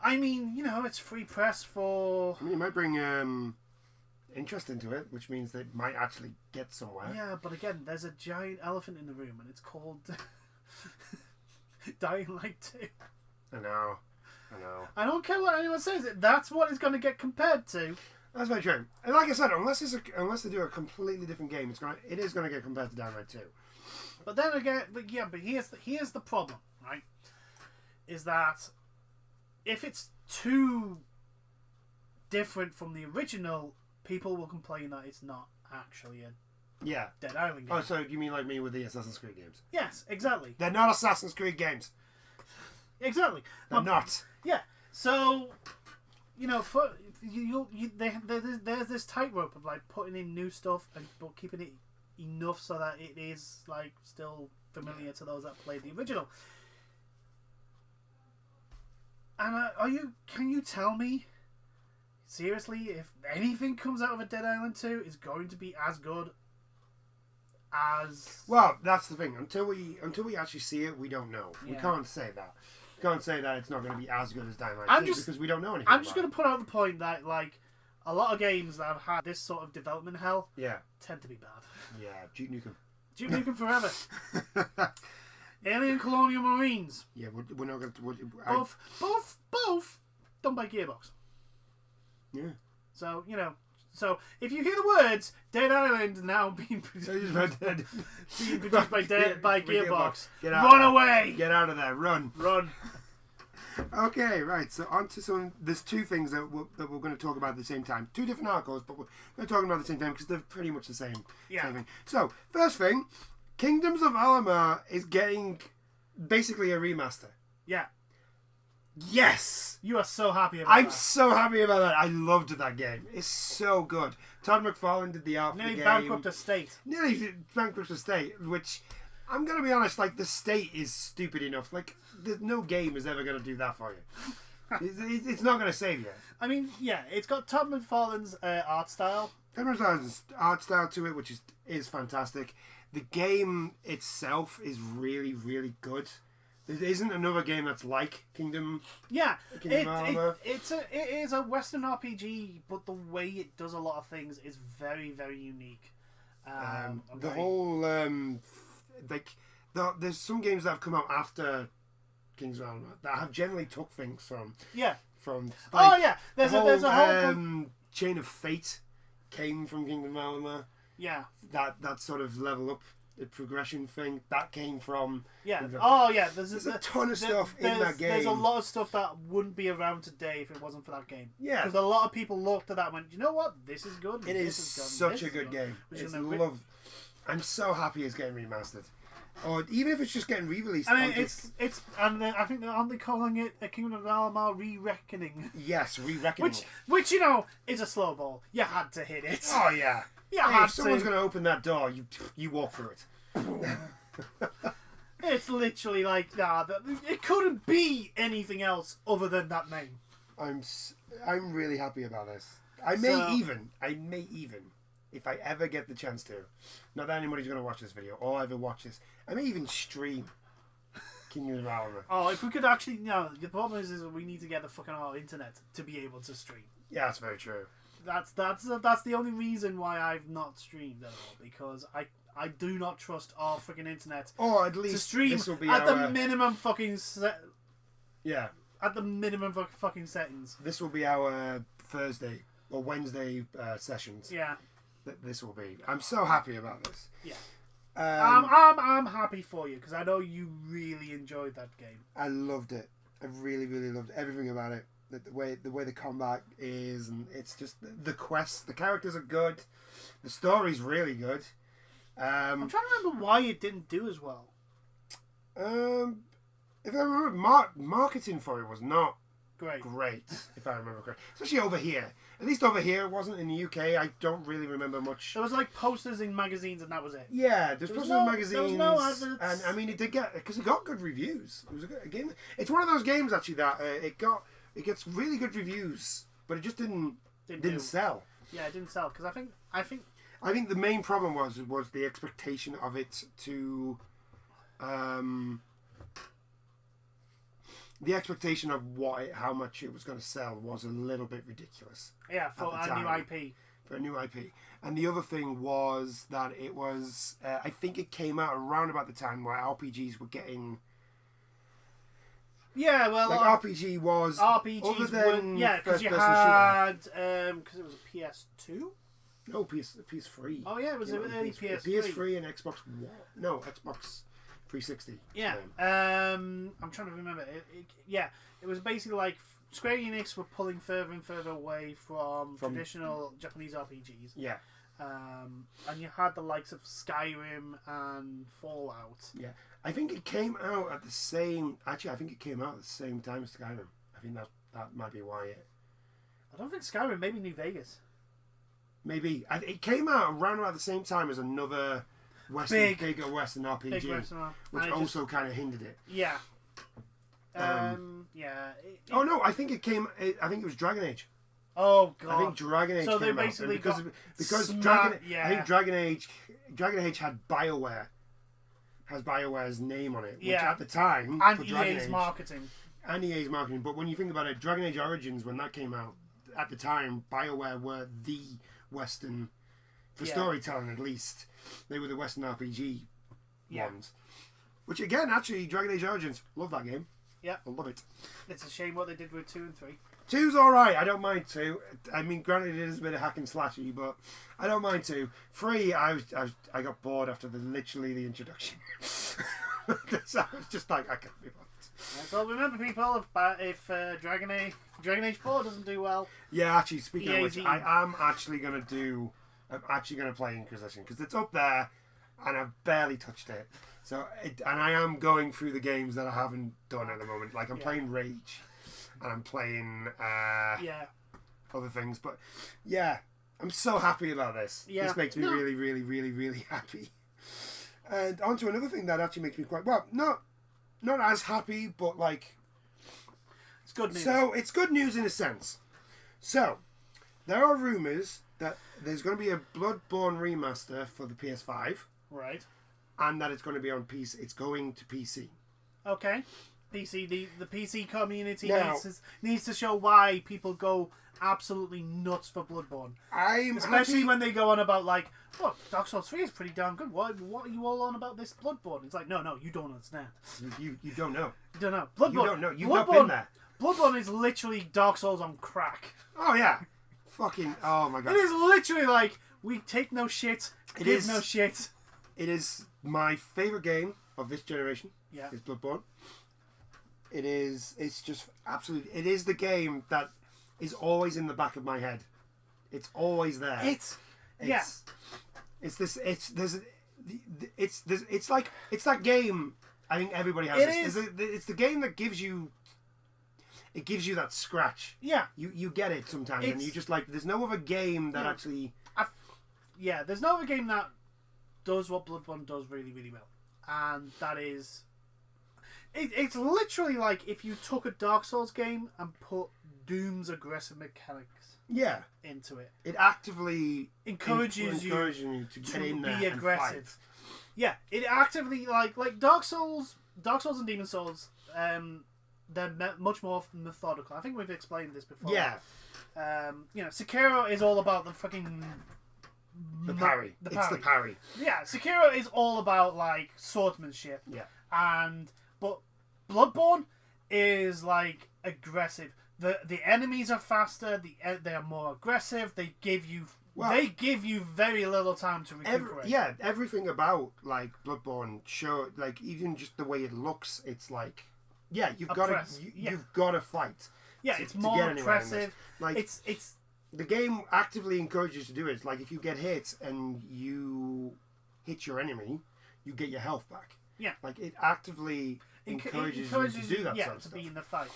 I mean, it's free press for... I mean, it might bring interest into it, which means they might actually get somewhere. Yeah, but again, there's a giant elephant in the room, and it's called Dying Light 2. I know. I don't care what anyone says. That's what it's going to get compared to. That's very true. And like I said, unless they do a completely different game, it is going to get compared to Dying Light 2. But then again, here's the problem, right? Is that if it's too different from the original, people will complain that it's not actually a Dead Island game. Oh, so you mean like me with the Assassin's Creed games? Yes, exactly. They're not Assassin's Creed games. Exactly. They're not. Yeah. So, there's this tightrope of like putting in new stuff but keeping it enough so that it is like still familiar to those that played the original. And can you tell me, seriously, if anything comes out of a Dead Island 2 is going to be as good as... Well, that's the thing. Until we actually see it, we don't know. Yeah. We can't say that. We can't say that it's not going to be as good as Dying Light 2 because we don't know anything I'm just going to put out the point that, like, a lot of games that have had this sort of development hell tend to be bad. Yeah, Duke Nukem. Duke Nukem forever. Alien Colonial Marines. Yeah, we're not going to... Both done by Gearbox. Yeah. So, you know, so if you hear the words Dead Island now being produced by Gearbox, run away! Get out of there, run. Okay, right, so on to some... There's two things that we're going to talk about at the same time. Two different articles, but we're going to talk about at the same time because they're pretty much the same thing. So, first thing, Kingdoms of Amalur is getting basically a remaster. Yeah. Yes! You are so happy about that. I'm so happy about that. I loved that game. It's so good. Todd McFarlane did the art for the game. Nearly bankrupt estate, which, I'm going to be honest, like, the state is stupid enough. Like, there's no game is ever going to do that for you. It's not going to save you. I mean, yeah, it's got Todd McFarlane's art style. Todd McFarlane's art style to it, which is fantastic. The game itself is really, really good. There isn't another game that's like Kingdom. Yeah, it is a Western RPG, but the way it does a lot of things is very, very unique. There's some games that have come out after Kingdom of Amalur that have generally took things from. Yeah. There's a whole Chain of Fate came from Kingdom of Amalur. Yeah. That sort of level up. The progression thing that came from there's a ton of stuff in that game. There's a lot of stuff that wouldn't be around today if it wasn't for that game. Yeah, because a lot of people looked at that and went, you know what, this is good. It is such a good game. I'm so happy it's getting remastered, or even if it's just getting re-released. I mean, I think aren't they calling it a Kingdom of Amalur Re-Reckoning? Yes, Re-Reckoning. Which you know is a slow ball. You had to hit it. Oh yeah. Yeah, if someone's going to open that door, you walk through it. It's literally like that. It couldn't be anything else other than that name. I'm really happy about this. I may even, if I ever get the chance to, not that anybody's going to watch this video or ever watch this, I may even stream Kingdom of Amalur. Oh, if we could actually, the problem is we need to get the fucking internet to be able to stream. Yeah, that's very true. That's the only reason why I've not streamed at all, because I do not trust our freaking internet. Or at least to stream this will be at the minimum fucking Yeah. At the minimum fucking settings. This will be our Thursday or Wednesday sessions. Yeah. This will be. I'm so happy about this. Yeah. I'm happy for you because I know you really enjoyed that game. I loved it. I really, really loved everything about it. The way the combat is, and it's just the quests. The characters are good. The story's really good. I'm trying to remember why it didn't do as well. If I remember, marketing for it was not great. If I remember correctly, especially over here. At least over here, it wasn't. In the UK, I don't really remember much. There was like posters in magazines, and that was it. Yeah, there's posters in magazines. There was no adverts. And I mean, it did get, because it got good reviews. It was a good game. It's one of those games actually that it gets really good reviews, but it just didn't sell. Yeah, it didn't sell because I think the main problem was the expectation of it to, the expectation of how much it was going to sell was a little bit ridiculous. Yeah, for a new IP. For a new IP. And the other thing was that it was, I think it came out around about the time where RPGs were getting... Yeah, well... Like RPG was... RPGs other than because you had... Because it was a PS2? No, PS3. Oh yeah, it was an early PS3. PS3 and Xbox One. No, Xbox 360. Yeah. I'm trying to remember. It was basically like Square Enix were pulling further and further away from traditional Japanese RPGs. Yeah. And you had the likes of Skyrim and Fallout. Yeah. I think it came out at the same... Actually, I think it came out at the same time as Skyrim. I think that might be why it... I don't think Skyrim, maybe New Vegas. Maybe. It came out around about the same time as another bigger Western RPG, which also kind of hindered it. Yeah. Yeah. Oh no, I think it was Dragon Age. Oh god. I think Dragon Age. So came they basically out. because Dragon. I think Dragon Age had BioWare. Has BioWare's name on it, which at the time and for Dragon EA's Age, marketing. And EA's marketing. But when you think about it, Dragon Age Origins, when that came out, at the time, BioWare were the Western, for storytelling at least, they were the Western RPG ones. Which again, actually, Dragon Age Origins, love that game. Yeah, I love it. It's a shame what they did with 2 and 3. 2's alright, I don't mind 2. I mean, granted, it is a bit of hack and slashy, but I don't mind 2. 3, I got bored after literally the introduction. So I was just like, I can't be bothered. Well, remember, people, if Dragon Age 4 doesn't do well... Yeah, actually, speaking of which, EAZ. I'm actually going to play Inquisition, because it's up there, and I've barely touched it. So, and I am going through the games that I haven't done at the moment. Like, I'm playing Rage, and I'm playing other things. But, yeah, I'm so happy about this. Yeah. This makes me really, really, really, really happy. And on to another thing that actually makes me quite... Well, not as happy, but, like... It's good news. So, it's good news in a sense. So, there are rumours that there's going to be a Bloodborne remaster for the PS5. Right. And that it's going to be on PC. It's going to PC. Okay. PC. The PC community Now, needs to show why people go absolutely nuts for Bloodborne. Especially when they go on about, like, oh, Dark Souls 3 is pretty damn good. What are you all on about this Bloodborne? It's like, no, you don't understand. You don't know. You don't know. Bloodborne. You don't know. You've not been there. Bloodborne is literally Dark Souls on crack. Oh, yeah. Fucking, oh my god. It is literally like, we take no shit, give no shit. It is my favourite game of this generation. Yeah. It's Bloodborne. It's just absolutely, it is the game that is always in the back of my head. It's always there. It's that game. I think everybody has this. It's the game that gives you. It gives you that scratch. Yeah. You get it sometimes, and you just like. There's no other game that actually. There's no other game that does what Bloodborne does really, really well, and that is. It's literally like if you took a Dark Souls game and put Doom's aggressive mechanics into it. It actively encourages you to get in there be aggressive. And fight. Yeah, it actively like Dark Souls and Demon Souls. They're much more methodical. I think we've explained this before. Yeah. Sekiro is all about the fucking the parry. It's the parry. Yeah, Sekiro is all about like swordsmanship. Yeah. But Bloodborne is like aggressive. The enemies are faster. They are more aggressive. They give you very little time to recuperate. Everything about like Bloodborne like even just the way it looks, it's like you've got to fight. Yeah, it's more impressive. Like it's the game actively encourages you to do it. It's like if you get hit and you hit your enemy, you get your health back. Yeah, like it actively encourages you to do that sort of to stuff. be in the fight.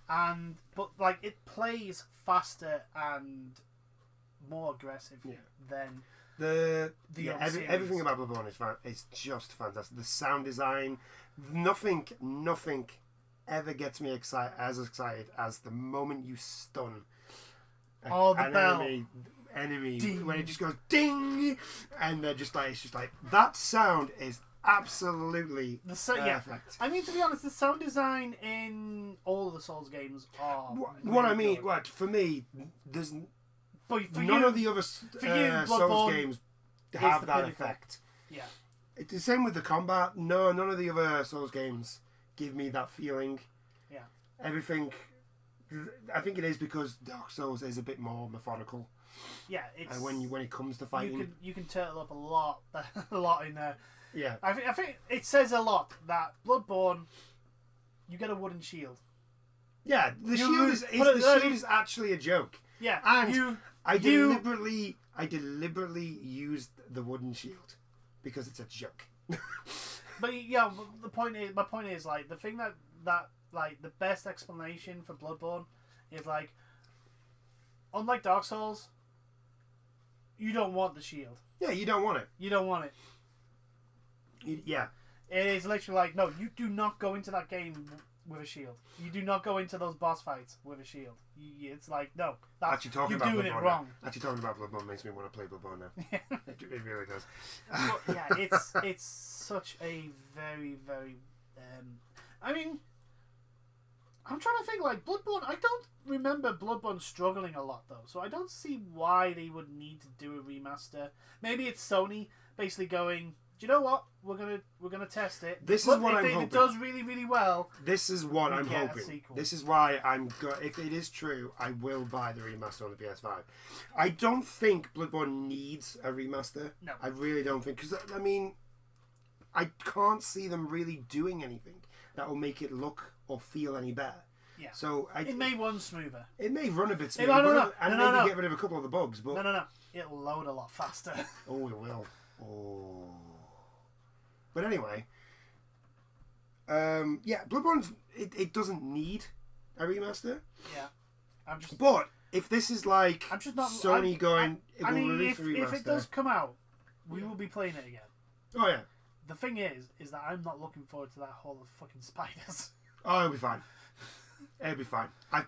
But like it plays faster and more aggressive than everything about Bloodborne is just fantastic. The sound design, nothing ever gets me as excited as the moment you stun the bell enemy ding. When it just goes ding, and they're just like it's just like that sound is absolutely perfect. I mean, to be honest, the sound design in all of the Souls games are for me, there's none of the other Souls games have that effect. Yeah, it's the same with the combat. None of the other Souls games give me that feeling. Yeah, everything. I think it is because Dark Souls is a bit more methodical. Yeah, it's when it comes to fighting, you can turtle up a lot in there. Yeah, I think it says a lot that Bloodborne, you get a wooden shield. Yeah, the shield is actually a joke. Yeah, and I deliberately used the wooden shield because it's a joke. But yeah, my point is like the thing that like the best explanation for Bloodborne is like, unlike Dark Souls, you don't want the shield. Yeah, you don't want it. You don't want it. Yeah. It is literally like, no, you do not go into that game with a shield. You do not go into those boss fights with a shield. It's like, no, you're doing it wrong. Actually, talking about Bloodborne makes me want to play Bloodborne now. It really does. But, yeah, it's such a very, very... I mean, I'm trying to think, like, Bloodborne... I don't remember Bloodborne struggling a lot, though, so I don't see why they would need to do a remaster. Maybe it's Sony basically going, do you know what? We're gonna test it. This is what I'm hoping. If it does really, really well, this is what I'm hoping. This is why if it is true, I will buy the remaster on the PS5. I don't think Bloodborne needs a remaster. No. I really don't think, because I mean, I can't see them really doing anything that will make it look or feel any better. Yeah. So it may run smoother. It may run a bit smoother. And maybe get rid of a couple of the bugs. But no. It'll load a lot faster. Oh, it will. Oh. But anyway, Bloodborne's it doesn't need a remaster. Yeah. But if this is like I'm just not Sony going, I mean, if it does come out, we will be playing it again. Oh yeah. The thing is that I'm not looking forward to that whole of fucking spiders. Oh, it'll be fine. It'll be fine. I've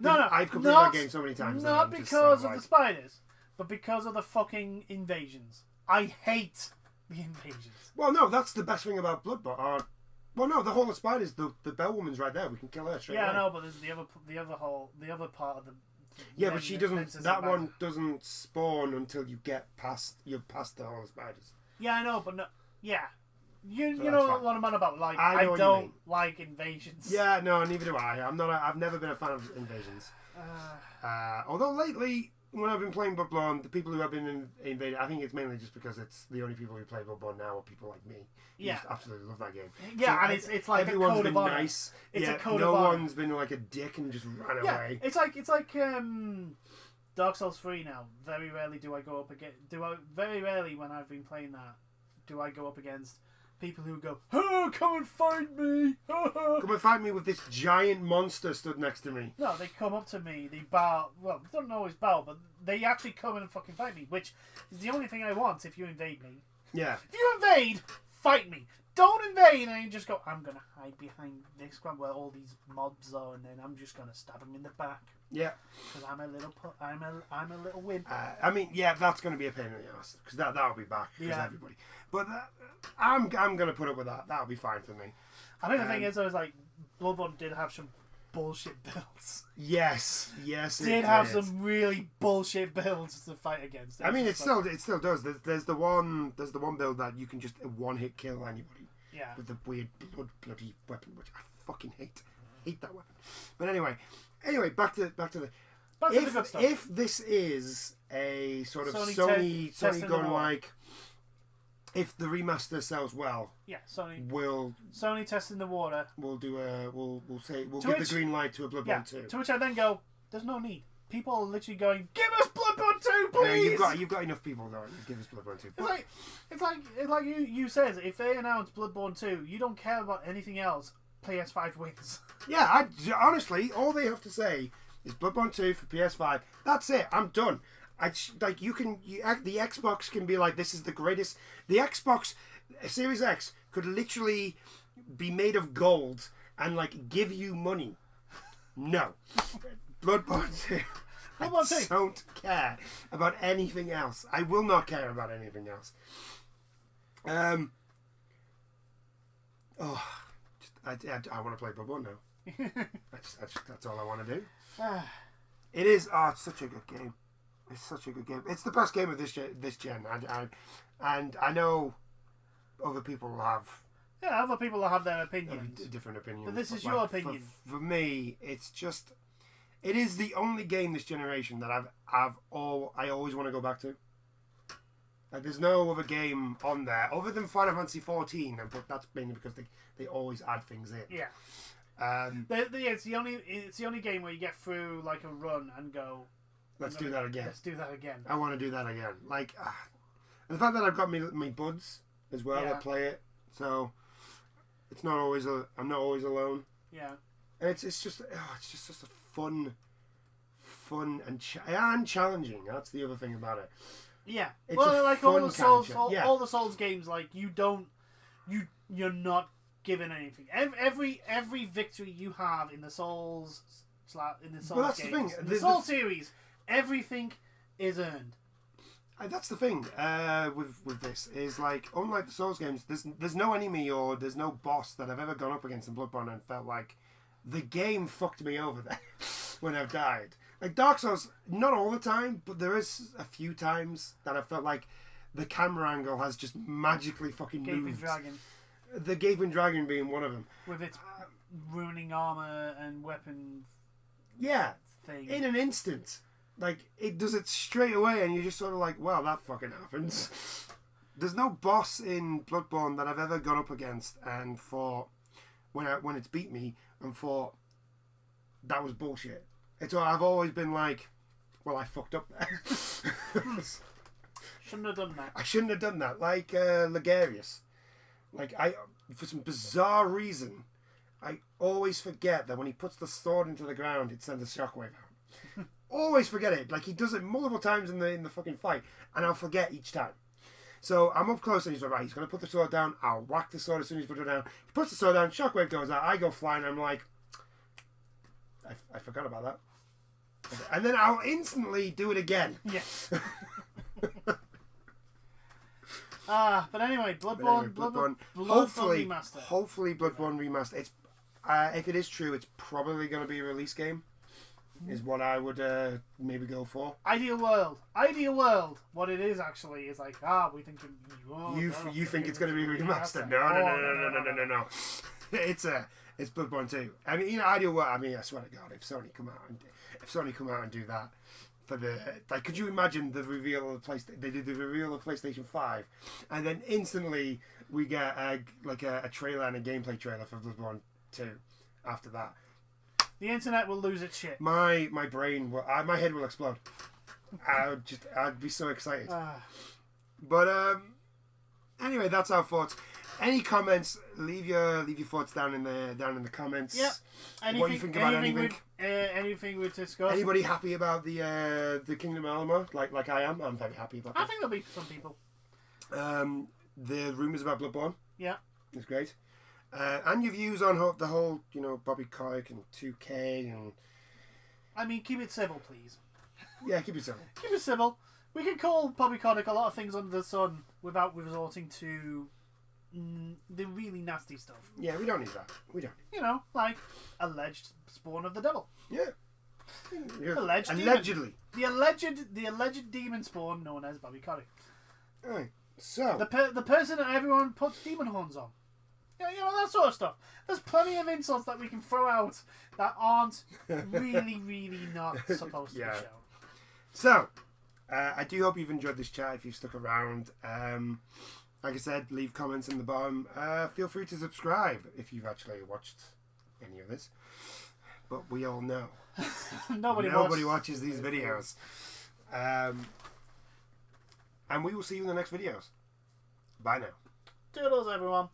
completed that game so many times. Not because of the spiders, but because of the fucking invasions. I hate the invasions. Well, no, that's the best thing about Bloodborne. Well, no, the whole of spiders. The bell woman's right there. We can kill her straight away. Yeah, I know, but there's the other part of the. Yeah, but she doesn't. That one doesn't spawn until you get past. You're past the whole of spiders. Yeah, I know, but no. Yeah. You know what I'm on about. Like, I don't like invasions. Yeah, no, neither do I. I've never been a fan of invasions. Although lately, when I've been playing Bloodborne, the people who have been invaded, I think it's mainly just because it's the only people who play Bloodborne now are people like me. Yeah, just absolutely love that game. Yeah, so and it's like everyone's a code been of honor. Nice. It's a code of honor. No one's been like a dick and just ran away. It's like Dark Souls 3 now. Very rarely do I go up against. Very rarely when I've been playing that do I go up against people who go, "Oh, come and find me! Come and find me with this giant monster stood next to me." No, they come up to me, they bow. Well, they don't always bow, but they actually come in and fucking fight me, which is the only thing I want if you invade me. Yeah. If you invade, fight me. Don't invade and you just go, I'm going to hide behind this one where all these mobs are, and then I'm just going to stab them in the back. Yeah. Because I'm a little wimp. I mean, yeah, that's going to be a pain in the ass, because that'll be back, because everybody. But I'm going to put up with that. That'll be fine for me. I think the thing is, I was like, Bloodborne did have some bullshit builds. Yes, it did have some really bullshit builds to fight against. I mean, it still does. There's the one build that you can just one hit kill anybody. Yeah. With the weird bloody weapon, which I fucking hate. Hate that weapon. But anyway, back to the good stuff. If this is a sort of Sony going like, if the remaster sells well, yeah, Sony testing the water. We'll do we'll give the green light to a Bloodborne 2. To which I then go, there's no need. People are literally going, give us Bloodborne 2, please. You've got enough people going. Give us Bloodborne 2. It's like you said. If they announce Bloodborne 2, you don't care about anything else. PS5 wins. Yeah, honestly, all they have to say is Bloodborne 2 for PS5. That's it. I'm done. The Xbox can be like, this is the greatest. The Xbox Series X could literally be made of gold and like give you money. No. Bloodborne 2. I don't care about anything else. I will not care about anything else. I want to play Bloodborne now. That's all I want to do. It is. It's such a good game. It's such a good game. It's the best game of this gen. And I know other people have. Yeah, other people have their opinions. Different opinions. But this is your opinion. For me, it's just. It is the only game this generation that I always want to go back to. Like, there's no other game on there other than Final Fantasy 14, but that's mainly because they always add things in. Yeah. It's the only game where you get through like a run and go. Let's do that again. Let's do that again. I want to do that again. Like, and the fact that I've got my buds as well that play it, so it's not always I'm not always alone. Yeah. And it's just a fun and challenging. That's the other thing about it. Yeah. It's like all the Souls, all the Souls games, like you're not given anything. Every victory you have in the Souls games, the thing. The Souls series, everything is earned. That's the thing with this is like, unlike the Souls games, there's no enemy or there's no boss that I've ever gone up against in Bloodborne and felt like the game fucked me over there when I've died. Like Dark Souls, not all the time, but there is a few times that I felt like the camera angle has just magically fucking Gaping moved. dragon. The Gaping Dragon being one of them. With its ruining armor and weapon Yeah. thing. In an instant. Like, it does it straight away, and you're just sort of like, well, that fucking happens. There's no boss in Bloodborne that I've ever gone up against and thought, when it's beat me, and thought, that was bullshit. I've always been like, well, I fucked up there. Shouldn't have done that. I shouldn't have done that. Like Ligarius. Like, for some bizarre reason, I always forget that when he puts the sword into the ground, it sends a shockwave out. Always forget it. Like, he does it multiple times in the fucking fight, and I'll forget each time. So I'm up close, and he's like, right, he's going to put the sword down. I'll whack the sword as soon as he puts it down. He puts the sword down, shockwave goes out, I go flying, I'm like, I forgot about that. And then I'll instantly do it again. Yes. But anyway, Bloodborne Hopefully remaster. Hopefully Bloodborne remaster. It's if it is true, it's probably going to be a release game. Is what I would maybe go for. Ideal world. What it is actually is like, we think you think it's going to be remastered? No. It's Bloodborne 2. I mean, ideal world. I mean, I swear to God, if Sony come out and do that for the could you imagine the reveal of they did the reveal of PlayStation 5, and then instantly we get a trailer and a gameplay trailer for Bloodborne 2 after that. The internet will lose its shit. My brain will, my head will explode. I'd be so excited. But anyway, that's our thoughts. Any comments? Leave your thoughts down in the comments. Yep. What you think about anything? Anything we discussed. Anybody happy about the Kingdom Element? Like I am. I'm very happy about that. I think there'll be some people. The rumours about Bloodborne. Yeah. It's great. And your views on the whole, Bobby Kotick and 2K and... I mean, keep it civil, please. Yeah, keep it civil. Keep it civil. We can call Bobby Kotick a lot of things under the sun without resorting to the really nasty stuff. Yeah, we don't need that. We don't. Like alleged spawn of the devil. Yeah. Allegedly. The alleged demon spawn known as Bobby Kotick. Right. So... The person that everyone puts demon horns on. That sort of stuff. There's plenty of insults that we can throw out that aren't really, really not supposed to be shown. So, I do hope you've enjoyed this chat if you've stuck around. Like I said, leave comments in the bottom. Feel free to subscribe if you've actually watched any of this. But we all know. Nobody watches these videos. And we will see you in the next videos. Bye now. Toodles, everyone.